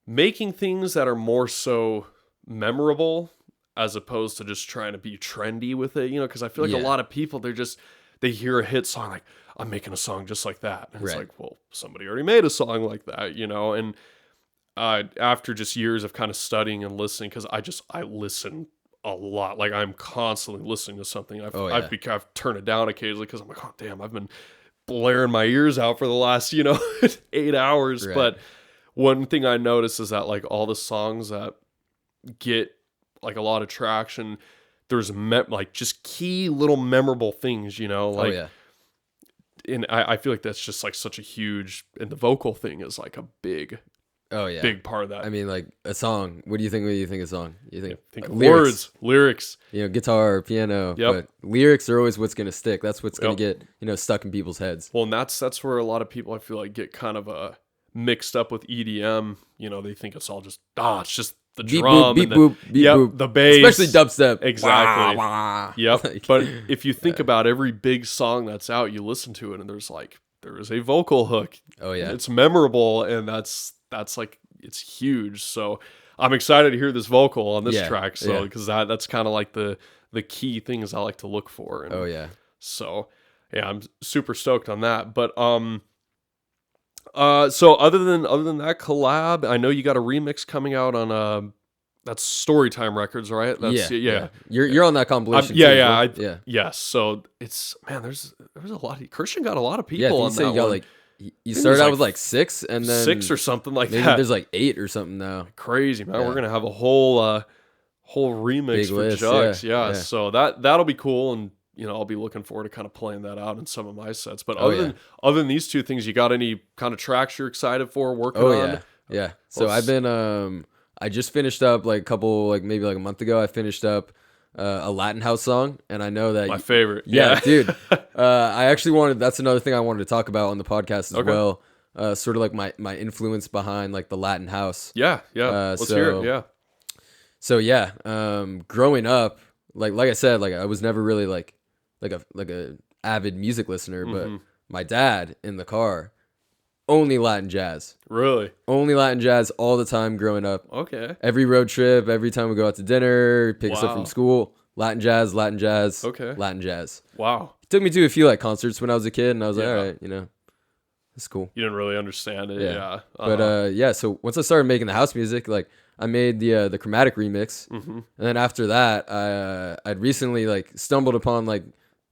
making things that are more so memorable as opposed to just trying to be trendy with it, because I feel like a lot of people, they hear a hit song like, I'm making a song just like that. And it's like, well, somebody already made a song like that, and after just years of kind of studying and listening, because I listen a lot. Like I'm constantly listening to something. I've turned it down occasionally because I'm like, oh damn, I've been blaring my ears out for the last 8 hours. Right. But one thing I noticed is that like all the songs that get like a lot of traction, there's like just key little memorable things, like. And I feel like that's just like such a huge, and the vocal thing is like a big part of that. I mean, like a song. What do you think when you think of a song? You think lyrics. Guitar, piano. Yep. But lyrics are always what's gonna stick. That's what's gonna get stuck in people's heads. Well, and that's where a lot of people I feel like get kind of mixed up with EDM. They think it's all just it's just the beep, drum, beep, and boop, beep, boop. the bass, especially dubstep. Exactly. Wah, wah. Yep. Like, but if you think about every big song that's out, you listen to it, and there is a vocal hook. Oh yeah, it's memorable, and that's like it's huge. So I'm excited to hear this vocal on this track. So because that's kind of like the key things I like to look for. And so yeah, I'm super stoked on that. But so other than that collab, I know you got a remix coming out on that's Storytime Records, right? That's, yeah. You're on that compilation. Yes. So it's there's a lot. Christian got a lot of people on that one. Like you started out with like 6, and then 6 or something like maybe that. There's like 8 or something now. Crazy, man. We're gonna have a whole remix Big for list, Jugs. Yeah. So that'll be cool, and I'll be looking forward to kind of playing that out in some of my sets. But other than these two things, you got any kind of tracks you're excited for working on? Yeah. So I've been I just finished up like a couple, like maybe like a month ago. I finished up a Latin house song, and I know that my favorite. Yeah, dude. I actually that's another thing I wanted to talk about on the podcast as well. Sort of like my influence behind like the Latin house. Yeah. Let's hear it. Yeah. So growing up, like I said, like I was never really like a avid music listener, but my dad in the car, only Latin jazz. Really? Only Latin jazz all the time growing up. Okay. Every road trip, every time we go out to dinner, pick us up from school, Latin jazz. Okay. Latin jazz. Wow. He took me to a few like concerts when I was a kid, and I was like, all right, it's cool. You didn't really understand it. Yeah. But so once I started making the house music, like I made the chromatic remix, and then after that, I'd recently like stumbled upon like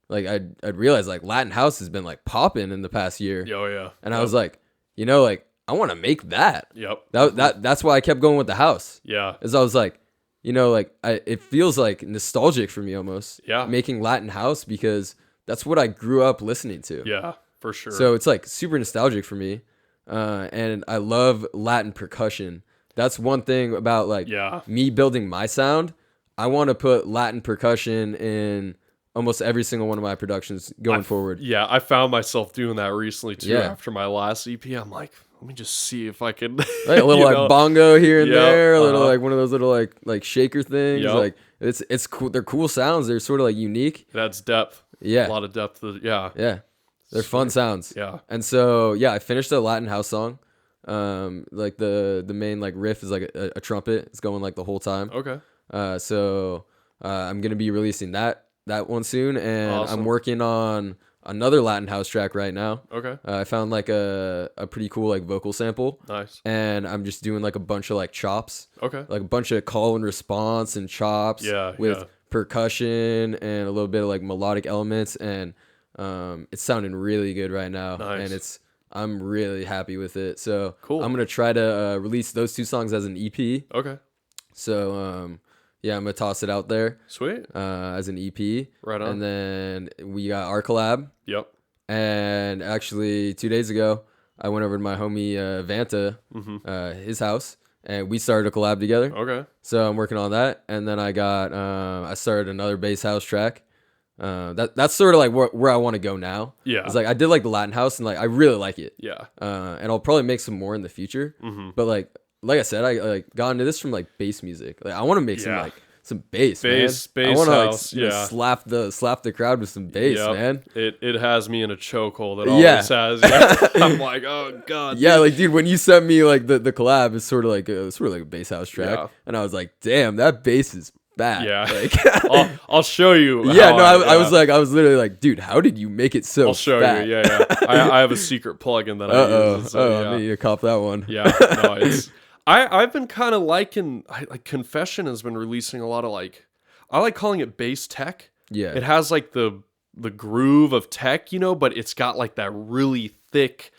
I'd realized like Latin house has been like popping in the past year. Oh yeah. And I was like, like I want to make that. Yep. That's why I kept going with the house. Yeah. As I was like, like it feels like nostalgic for me almost. Yeah. Making Latin house because that's what I grew up listening to. Yeah, for sure. So it's like super nostalgic for me. And I love Latin percussion. That's one thing about like me building my sound. I want to put Latin percussion in almost every single one of my productions going forward. Yeah, I found myself doing that recently too. After my last EP, I'm like, let me just see if I can like a little like bongo here and there, a little like one of those little like shaker things. Like it's cool. They're cool sounds. They're sort of like unique. That's depth. Yeah, a lot of depth. Yeah, they're fun sounds. Yeah, and so I finished a Latin house song. Like the main like riff is like a trumpet. It's going like the whole time. Okay. So I'm gonna be releasing that one soon, and I'm working on another Latin house track right now. Okay. I found like a pretty cool like vocal sample. Nice. And I'm just doing like a bunch of like chops. Okay. Like a bunch of call and response and chops. With percussion and a little bit of like melodic elements, and it's sounding really good right now. Nice. And I'm really happy with it. So cool. I'm gonna try to release those 2 songs as an EP. Okay. So I'm gonna toss it out there. Sweet. As an EP. Right on. And then we got our collab. Yep. And actually 2 days ago, I went over to my homie Vanta, his house, and we started a collab together. Okay. So I'm working on that, and then I got I started another bass house track. That's sort of like where I want to go now. Yeah. It's like I did like the Latin house, and like I really like it. Yeah. And I'll probably make some more in the future. But like like I said, I like got into this from like bass music. Like I want to make some bass, bass man. I want to house, like slap the crowd with some bass, man. It has me in a chokehold. It Yeah. always has. Yeah. I'm like, oh god. Yeah, dude. like dude, when you sent me like the collab, it's sort of like a bass house track, and I was like, damn, that bass is bad. Yeah. Like, I'll show you. Yeah, no, I was literally like, dude, how did you make it so? I'll show fat? you. Yeah. I have a secret plugin that I use. So, I need to cop that one. Yeah, no, it's. I've been kind of liking like Confession has been releasing a lot of like, I like calling it bass tech. Yeah, it has like the groove of tech, but it's got like that really thick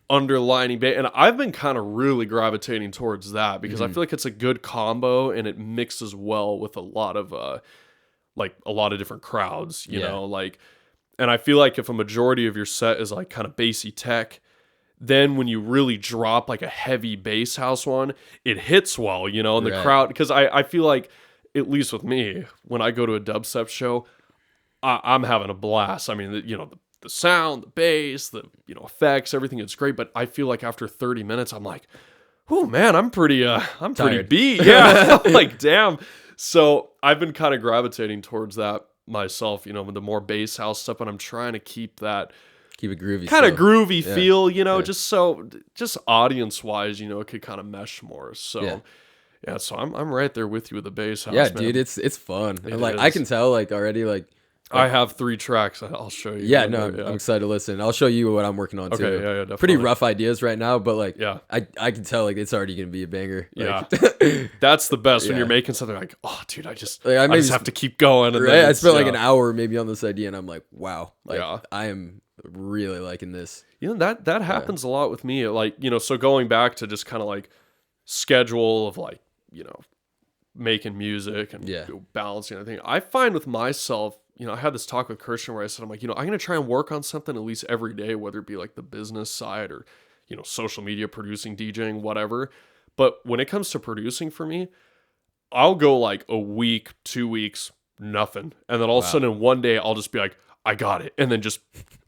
underlining bass, and I've been kind of really gravitating towards that because I feel like it's a good combo and it mixes well with a lot of different crowds, you know, like, and I feel like if a majority of your set is like kind of bassy tech, then when you really drop like a heavy bass house one, it hits well, and the crowd, because I feel like, at least with me, when I go to a dubstep show, I'm having a blast. I mean, the sound, the bass, the effects, everything is great. But I feel like after 30 minutes, I'm like, oh man, I'm pretty beat. Yeah, I'm like, damn. So I've been kind of gravitating towards that myself. With the more bass house stuff, and I'm trying to keep it groovy, kind of groovy feel. Just audience wise, it could kind of mesh more. So. Yeah. Yeah, so I'm right there with you with the bass house. Yeah, man. dude, it's fun. And like I can tell like already like I have 3 tracks. I'll show you. Yeah, no, I'm excited to listen. I'll show you what I'm working on too. Okay, yeah, definitely. Pretty rough ideas right now, but like I can tell like it's already gonna be a banger. Yeah, like, that's the best when you're making something like, oh, dude, I just have to keep going. And I spent like an hour maybe on this idea, and I'm like, wow, like I am really liking this. That happens a lot with me. Like so going back to just kind of like schedule of like making music and balancing everything. I find with myself, I had this talk with Christian where I said, I'm like, I'm going to try and work on something at least every day, whether it be like the business side or, social media, producing, DJing, whatever. But when it comes to producing for me, I'll go like a week, 2 weeks, nothing. And then all of a sudden one day I'll just be like, I got it. And then just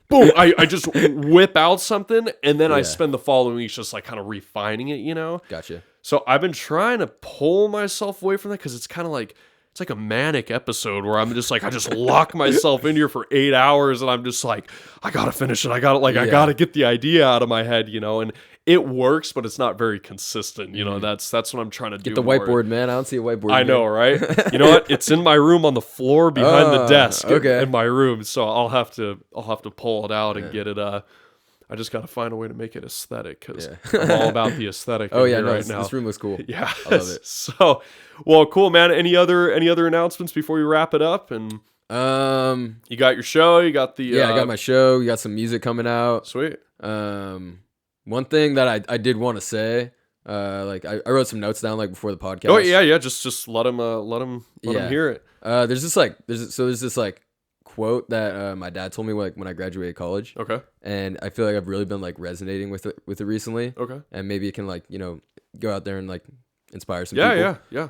boom, I just whip out something. And then I spend the following weeks just like kind of refining it, Gotcha. So I've been trying to pull myself away from that because it's kind of like, it's like a manic episode where I'm just like, I just lock myself in here for 8 hours and I'm just like, I got to finish it. I got to get the idea out of my head, and it works, but it's not very consistent. That's what I'm trying to do. Get the whiteboard, man. I don't see a whiteboard. I know, right? You know what? It's in my room on the floor behind the desk in my room. So I'll have to pull it out and get it, I just got to find a way to make it aesthetic because I'm all about the aesthetic. Oh yeah, right now. This room looks cool. Yeah, I love it. So, well, cool, man. Any other announcements before we wrap it up? And you got your show. You got the I got my show. You got some music coming out. Sweet. One thing that I did want to say, like I wrote some notes down like before the podcast. Oh yeah. Just let them hear it. There's this quote that my dad told me when I graduated college. Okay. And I feel like I've really been like resonating with it recently. Okay. And maybe it can like, go out there and like inspire some people. Yeah.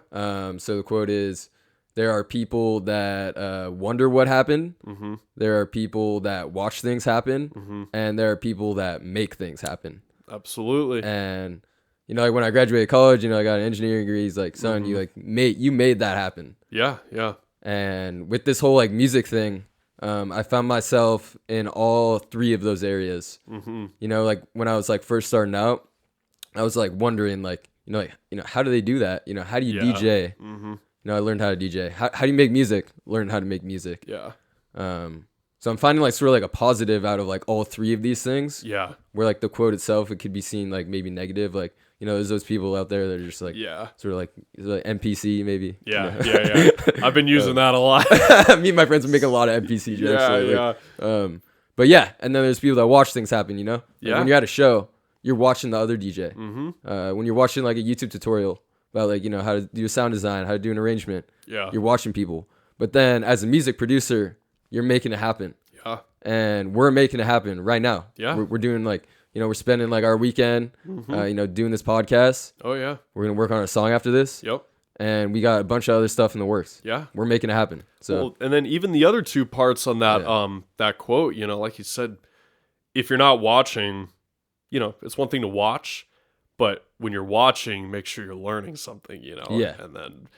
So the quote is, there are people that wonder what happened. Mm-hmm. There are people that watch things happen. Mm-hmm. And there are people that make things happen. Absolutely. And like when I graduated college, I got an engineering degree. He's like, son, you made that happen. Yeah. And with this whole like music thing, I found myself in all 3 of those areas. Mm-hmm. Like when I was like first starting out, I was like wondering like, how do they do that? How do you DJ? Mm-hmm. I learned how to DJ. How do you make music? Learn how to make music. Yeah. So I'm finding like sort of like a positive out of like all 3 of these things. Yeah. Where like the quote itself, it could be seen like maybe negative, like, there's those people out there that are just like, sort of like NPC maybe. Yeah. I've been using that a lot. Me and my friends are making a lot of NPC jokes. But yeah, and then there's people that watch things happen, Like when you're at a show, you're watching the other DJ. Mm-hmm. When you're watching like a YouTube tutorial about like, how to do a sound design, how to do an arrangement. Yeah. You're watching people. But then as a music producer, you're making it happen. Yeah. And we're making it happen right now. Yeah. We're doing like, we're spending like our weekend, doing this podcast. Oh yeah. We're going to work on a song after this. Yep. And we got a bunch of other stuff in the works. Yeah. We're making it happen. So, and then even the other 2 parts on that, that quote, like you said, if you're not watching, it's one thing to watch, but when you're watching, make sure you're learning something, Yeah. and then,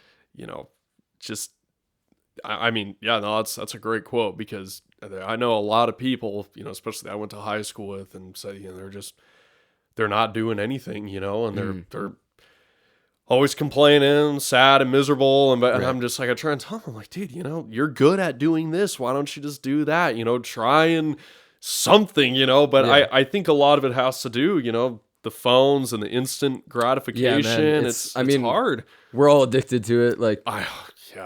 just, I mean, yeah, no, that's a great quote, because I know a lot of people, especially that I went to high school with, and say, they're not doing anything, and they're always complaining, sad and miserable. And Right. I'm just like, I try and tell them, I'm like, dude, you're good at doing this. Why don't you just do that? Try and something, but Yeah. I think a lot of it has to do, the phones and the instant gratification. It's hard. We're all addicted to it. Like, I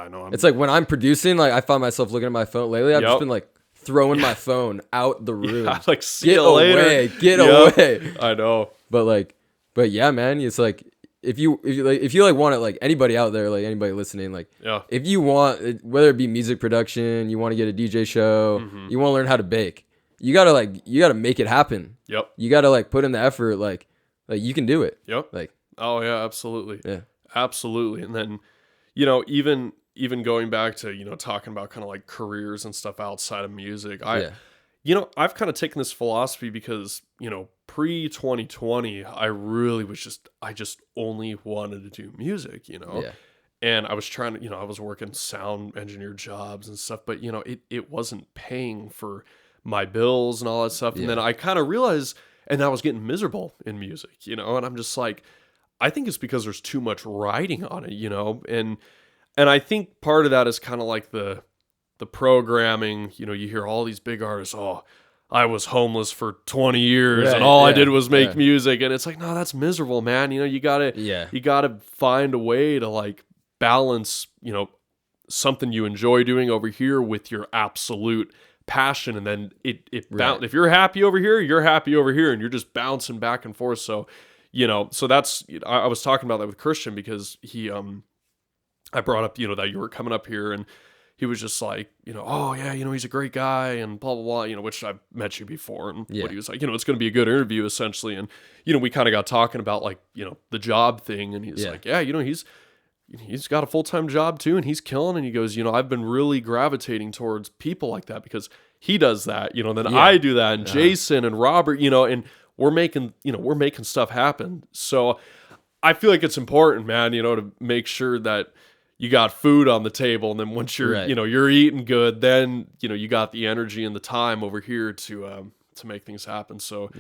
know. it's like when I'm producing, like I find myself looking at my phone lately. I've just been like throwing my phone out the room. Yeah, like, see get you later. Away, get away. I know. But yeah, man, it's like, if you want it, like anybody out there, like anybody listening, like if you want, whether it be music production, you want to get a DJ show, you want to learn how to bake, you gotta make it happen. Yep. You gotta like put in the effort, like you can do it. Yep. Like, oh yeah, absolutely. Yeah. Absolutely. And then, even going back to, talking about kind of like careers and stuff outside of music, I've kind of taken this philosophy because, pre 2020, I just only wanted to do music, and I was trying to, I was working sound engineer jobs and stuff, but, it wasn't paying for my bills and all that stuff. And then I kind of realized, and I was getting miserable in music, and I'm just like, I think it's because there's too much writing on it, and I think part of that is kind of like the programming, you hear all these big artists, oh, I was homeless for 20 years and all I did was make music. And it's like, no, that's miserable, man. You gotta find a way to like balance, something you enjoy doing over here with your absolute passion. And then if you're happy over here, you're happy over here, and you're just bouncing back and forth. So, so that's, I was talking about that with Christian, because I brought up, that you were coming up here, and he was just like, oh yeah, he's a great guy and blah, blah, blah, which I've met you before. And what he was like, it's going to be a good interview essentially. And, we kind of got talking about like, the job thing. And he's like, yeah, he's got a full-time job too, and he's killing. And he goes, I've been really gravitating towards people like that, because he does that, then I do that, and Jason and Robert, and we're making stuff happen. So I feel like it's important, man, to make sure that you got food on the table, and then once you're, you're eating good, then, you got the energy and the time over here to make things happen. So,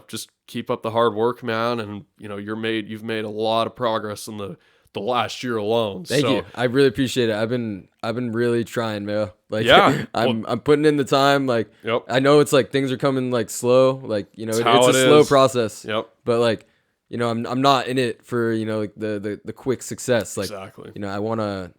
just keep up the hard work, man. And, you've made a lot of progress in the last year alone. Thank you. I really appreciate it. I've been really trying, man. Like, I'm putting in the time. Like, I know it's like things are coming like slow, like, it's a slow process, but like, I'm not in it for, like the quick success. Like, exactly. I want to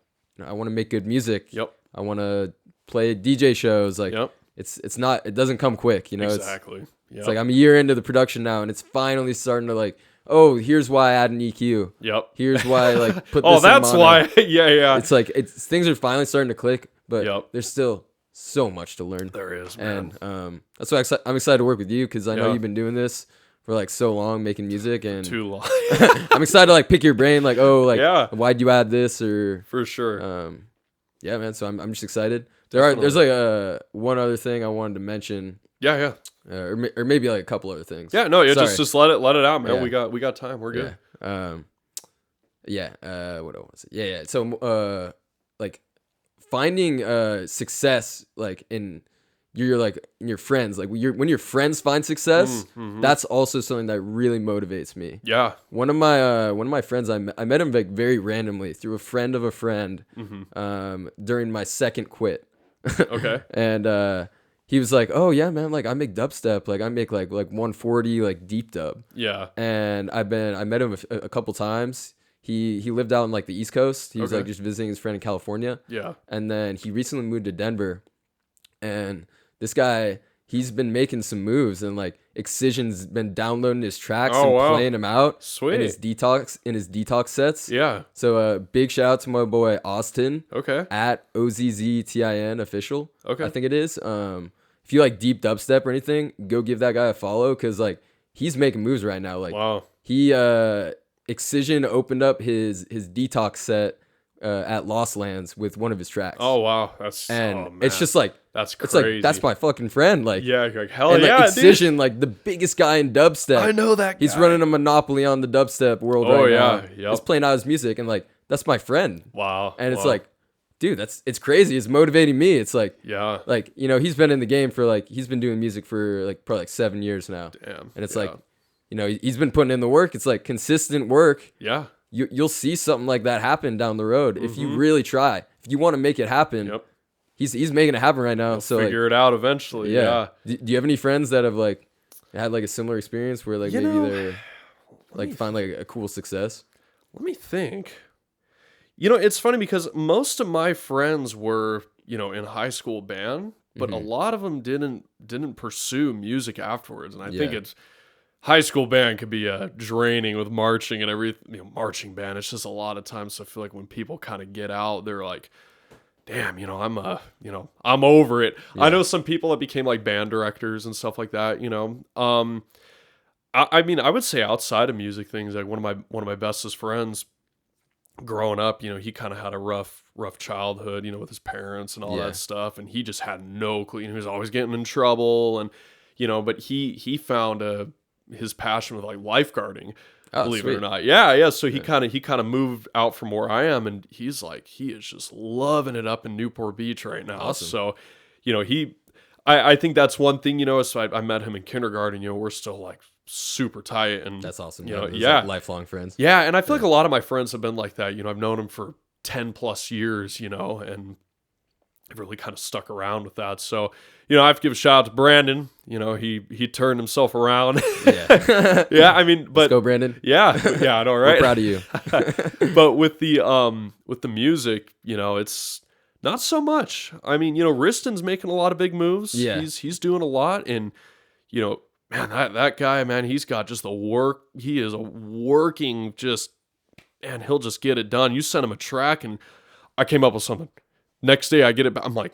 make good music. I want to play DJ shows. Like, it doesn't come quick, Exactly. It's like I'm a year into the production now, and it's finally starting to like, oh, here's why I add an EQ. Here's why I like put this that's in why. Yeah. It's like, things are finally starting to click, but there's still so much to learn. There is, man. And that's why I'm excited to work with you, because I know you've been doing this for like so long, making music, and too long. I'm excited to like pick your brain, like, oh, like why'd you add this, or for sure. Yeah, man. So I'm just excited. There's like one other thing I wanted to mention. Yeah. Or maybe like a couple other things. Yeah, no, just let it out, man. We got time. We're good. What do I want to say? Yeah. So like finding success like in your friends, like when your friends find success, that's also something that really motivates me. Yeah. One of my friends, I met him like very randomly through a friend of a friend, during my second quit. Okay. And he was like, oh yeah, man, like I make dubstep, like I make like 140 like deep dub. Yeah. And I met him a couple times. He lived out on like the East Coast. He was like just visiting his friend in California. Yeah. And then he recently moved to Denver, and this guy, he's been making some moves, and like Excision's been downloading his tracks and playing them out. Sweet. in his detox sets. Yeah. So big shout out to my boy Austin. Okay. At OZZTIN official. Okay. I think it is. If you like deep dubstep or anything, go give that guy a follow, because like he's making moves right now. Like, wow. He Excision opened up his detox set at Lost Lands with one of his tracks. Oh wow, that's it's just like that's it's crazy. like that's my fucking friend. Like yeah, you're like hell and like yeah, Excision, dude. like the biggest guy in dubstep. I know that guy. He's running a monopoly on the dubstep world right now. Yep. He's playing out his music, and like that's my friend. Wow. And it's like, dude, it's crazy. It's motivating me. It's like, yeah, like, you know, he's been in the game for like, he's been doing music for like probably like 7 years now. damn. And it's like, you know, he's been putting in the work. It's like consistent work. yeah. You'll see something like that happen down the road if you really try. If you want to make it happen, Yep. he's making it happen right now. You'll so figure it out eventually. Yeah. Do you have any friends that have like had like a similar experience where like maybe they're like find like a cool success? Let me think. You know, it's funny because most of my friends were, you know, in high school band, but a lot of them didn't pursue music afterwards. And I think it's high school band could be draining with marching and everything. You know, marching band. It's just a lot of times. I feel like when people kind of get out, they're like, "Damn, you know, I'm over it." Yeah. I know some people that became like band directors and stuff like that. You know, I mean, I would say outside of music things, like one of my bestest friends. Growing up, you know, he kind of had a rough childhood, you know, with his parents and all that stuff, and he just had no clue. He was always getting in trouble, and you know, but he found his passion with like lifeguarding, believe it or not. Yeah. So he kind of moved out from where I am, and he is just loving it up in Newport Beach right now. Awesome. So, you know, I think that's one thing, you know. So I met him in kindergarten. You know, we're still like super tight, and that's awesome. You know, like lifelong friends. Yeah, and I feel like a lot of my friends have been like that. You know, I've known them for 10 plus years. You know, and I've really kind of stuck around with that. So, you know, I have to give a shout out to Brandon. You know, he turned himself around. Yeah, yeah. I mean, but let's go, Brandon. Yeah, I know, right? We're proud of you. But with the music, you know, it's not so much. I mean, you know, Riston's making a lot of big moves. Yeah, he's doing a lot, and you know, man, that guy, man, he's got just the work. He is working just, and he'll just get it done. You send him a track, and I came up with something. Next day, I get it back. I'm like,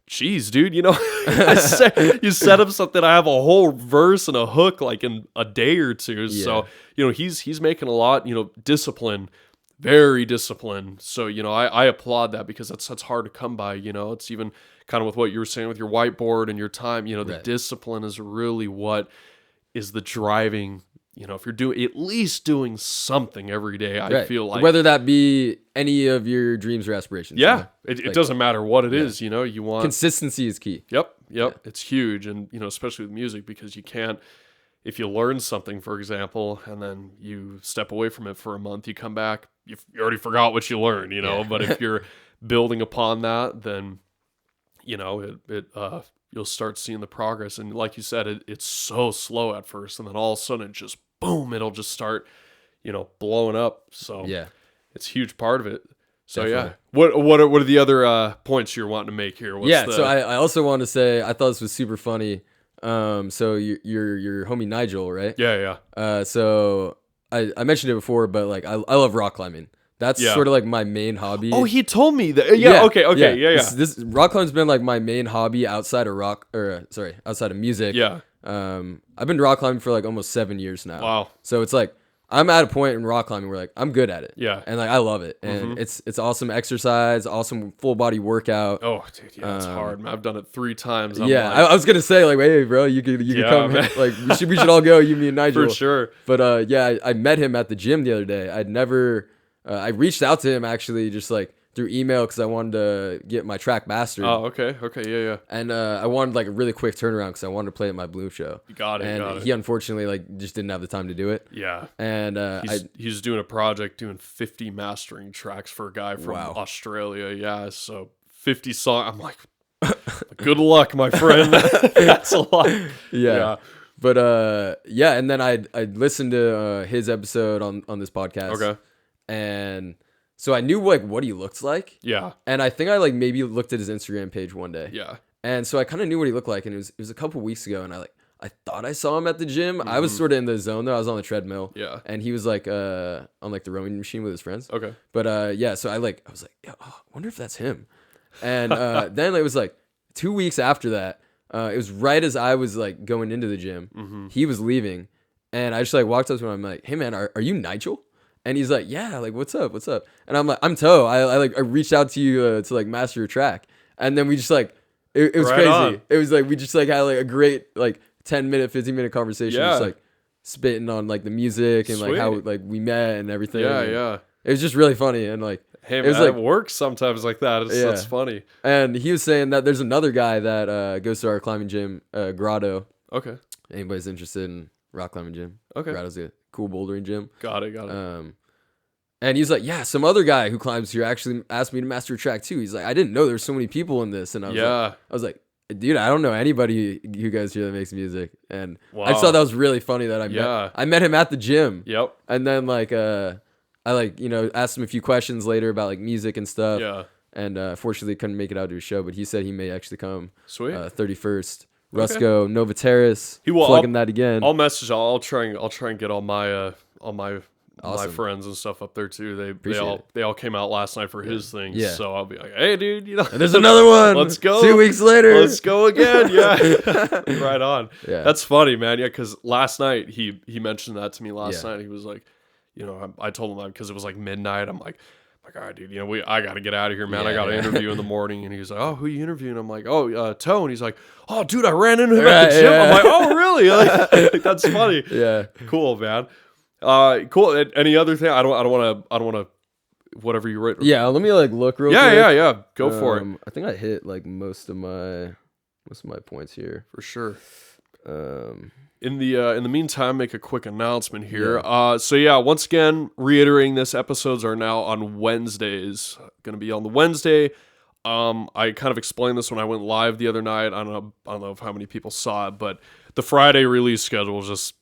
geez, dude, you know, you set up something. I have a whole verse and a hook like in a day or two. Yeah. So, you know, he's making a lot. You know, discipline. Very disciplined. So, you know, I applaud that because that's hard to come by, you know. It's even kind of with what you were saying with your whiteboard and your time, you know, the discipline is really what is the driving, you know, if you're at least doing something every day, I feel like. Whether that be any of your dreams or aspirations. Yeah. You know? It doesn't matter what it is, you know, you want. Consistency is key. Yep. Yeah. It's huge. And, you know, especially with music, because you can't, if you learn something, for example, and then you step away from it for a month, you come back, you already forgot what you learned, you know. But if you're building upon that, then, you know, you'll start seeing the progress. And like you said, it's so slow at first, and then all of a sudden it just boom, it'll just start, you know, blowing up. So it's a huge part of it. So definitely. What are the other points you're wanting to make here? So I also want to say I thought this was super funny. So your homie Nigel, right? Yeah. So I mentioned it before, but like I love rock climbing. That's sort of like my main hobby. Oh, he told me that. Yeah. Okay. Yeah. This rock climbing's been like my main hobby outside of outside of music. Yeah. I've been rock climbing for like almost 7 years now. Wow. So it's like I'm at a point in rock climbing where like I'm good at it. Yeah. And like I love it, and it's awesome exercise, awesome full body workout. Oh, dude, yeah, it's hard. Man. I've done it 3 times. I was gonna say like, hey, bro, you could come. Man. Like we should all go. You, me, and Nigel for sure. But I met him at the gym the other day. I reached out to him actually just like through email because I wanted to get my track mastered. Oh, okay, yeah. And I wanted like a really quick turnaround because I wanted to play at my Bloom show. You got it. And he unfortunately like just didn't have the time to do it. Yeah. And he's doing a project doing 50 mastering tracks for a guy from Australia. Yeah, so 50 songs. I'm like, good luck, my friend. That's a lot. Yeah. But and then I listened to his episode on this podcast. Okay. And so I knew like what he looked like. Yeah. And I think I like maybe looked at his Instagram page one day. Yeah. And so I kind of knew what he looked like, and it was a couple weeks ago, and I thought I saw him at the gym. I was sort of in the zone though. I was on the treadmill. Yeah. And he was like on like the rowing machine with his friends. Okay. But so I was like, I wonder if that's him. And then it was like 2 weeks after that. It was right as I was like going into the gym. He was leaving, and I just like walked up to him. I'm like, hey man, are you Nigel? And he's like, yeah, like, what's up? And I'm like, I'm Toe. I reached out to you to like master your track. And then we just like, it was Right crazy. on. It was like, we just like had like a great like 10-minute, 15-minute conversation. Yeah. Just like spitting on like the music and like how Sweet. like we met and everything. Yeah, and yeah. It was just really funny. And like, Hey, it man, was like, it works sometimes like that. It's funny. and he was saying that there's another guy that goes to our climbing gym, Grotto. Okay. Anybody's interested in rock climbing gym. Okay. Grotto's a cool bouldering gym. Got it. And he's like, yeah, some other guy who climbs here actually asked me to master a track too. He's like, I didn't know there's so many people in this. And I was like, dude, I don't know anybody you guys here that makes music. And I just thought that was really funny that I met him at the gym. Yep. And then like I like, you know, asked him a few questions later about like music and stuff. Yeah. And fortunately couldn't make it out to his show, but he said he may actually come. Sweet. 31st. Rusco, Nova Terrace. He will plugging that again. I'll message. I'll try and get all my my Awesome. friends and stuff up there too. Appreciate They all came out last night for his thing. Yeah. So I'll be like, hey, dude, you know, And there's another one. Let's go. 2 weeks later. Let's go again. Yeah. Right on. Yeah. That's funny, man. Yeah, because last night he mentioned that to me last Yeah. night. He was like, you know, I told him that because it was like midnight. I'm like, all right, dude, you know, I got to get out of here, man. I got to interview in the morning. And he was like, oh, who are you interviewing? I'm like, oh, Toe. And he's like, oh, dude, I ran into him at the gym. I'm like, oh, really? Like, that's funny. Yeah. Cool, man. Cool. Any other thing? I don't want to. Whatever you wrote. Yeah. Let me like look real quick. Yeah. Go for it. I think I hit like most of my points here. For sure. Um, In the meantime, make a quick announcement here. Once again, reiterating this, episodes are now on Wednesdays. Going to be on the Wednesday. I kind of explained this when I went live the other night. I don't know how many people saw it, but the Friday release schedule is just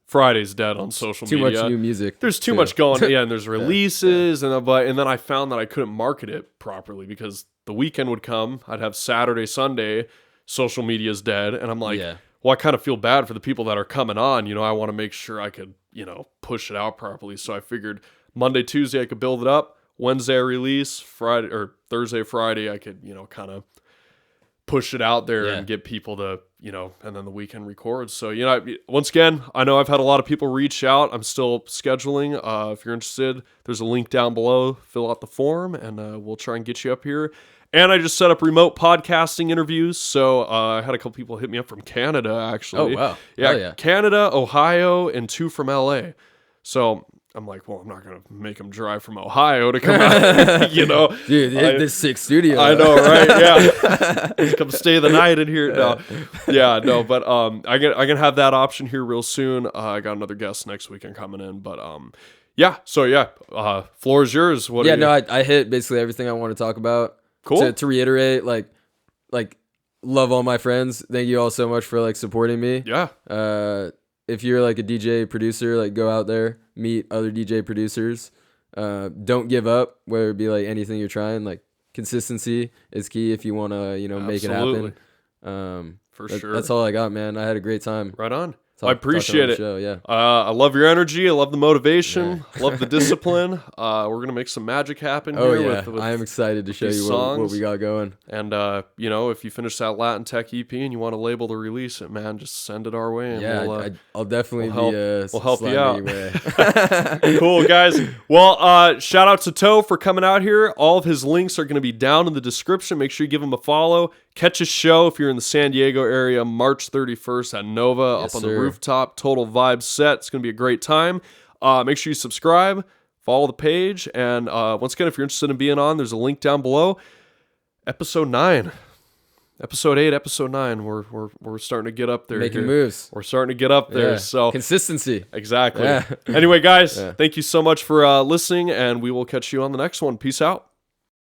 Friday's dead on social too media. much new music. There's too much going. Yeah, and there's releases, and then I found that I couldn't market it properly because the weekend would come. I'd have Saturday, Sunday. Social media's dead, and I'm like, well, I kind of feel bad for the people that are coming on. You know, I want to make sure I could, you know, push it out properly. So I figured Monday, Tuesday I could build it up. Wednesday I release. Friday or Thursday, Friday I could, you know, kind of push it out there and get people to, you know, and then the weekend record. So, you know, once again, I know I've had a lot of people reach out. I'm still scheduling. If you're interested, there's a link down below. Fill out the form, and we'll try and get you up here. And I just set up remote podcasting interviews. So I had a couple people hit me up from Canada, actually. Oh, wow. Yeah, Canada, Ohio, and 2 from LA. So I'm like, well, I'm not going to make them drive from Ohio to come out, you know. Dude, this sick studio. I know, right? Yeah. Come stay the night in here. No. Yeah, no, but I can have that option here real soon. I got another guest next weekend coming in, but floor is yours. I hit basically everything I want to talk about. Cool. To reiterate, like love all my friends. Thank you all so much for like supporting me. Yeah. If you're like a DJ producer, like go out there, meet other DJ producers. Don't give up, whether it be like anything you're trying. Like consistency is key if you want to, you know, make it happen. For sure. That's all I got, man. I had a great time. Right on. I appreciate it. Show, yeah. I love your energy. I love the motivation. Yeah. Love the discipline. We're gonna make some magic happen here. With I am excited to show you what we got going. And you know, if you finish that Latin Tech EP and you want to label to release it, man, just send it our way. And I'll definitely we'll help you out. Cool, guys. Well, shout out to Toe for coming out here. All of his links are going to be down in the description. Make sure you give him a follow. Catch his show if you're in the San Diego area, March 31st at Nova, up on the rooftop. Total vibe set. It's going to be a great time. Make sure you subscribe, follow the page, and once again, if you're interested in being on, there's a link down below. Episode 9. Episode 8, episode 9. We're starting to get up there. Making moves. We're starting to get up there. Yeah. So consistency. Exactly. Yeah. Anyway, guys, thank you so much for listening, and we will catch you on the next one. Peace out.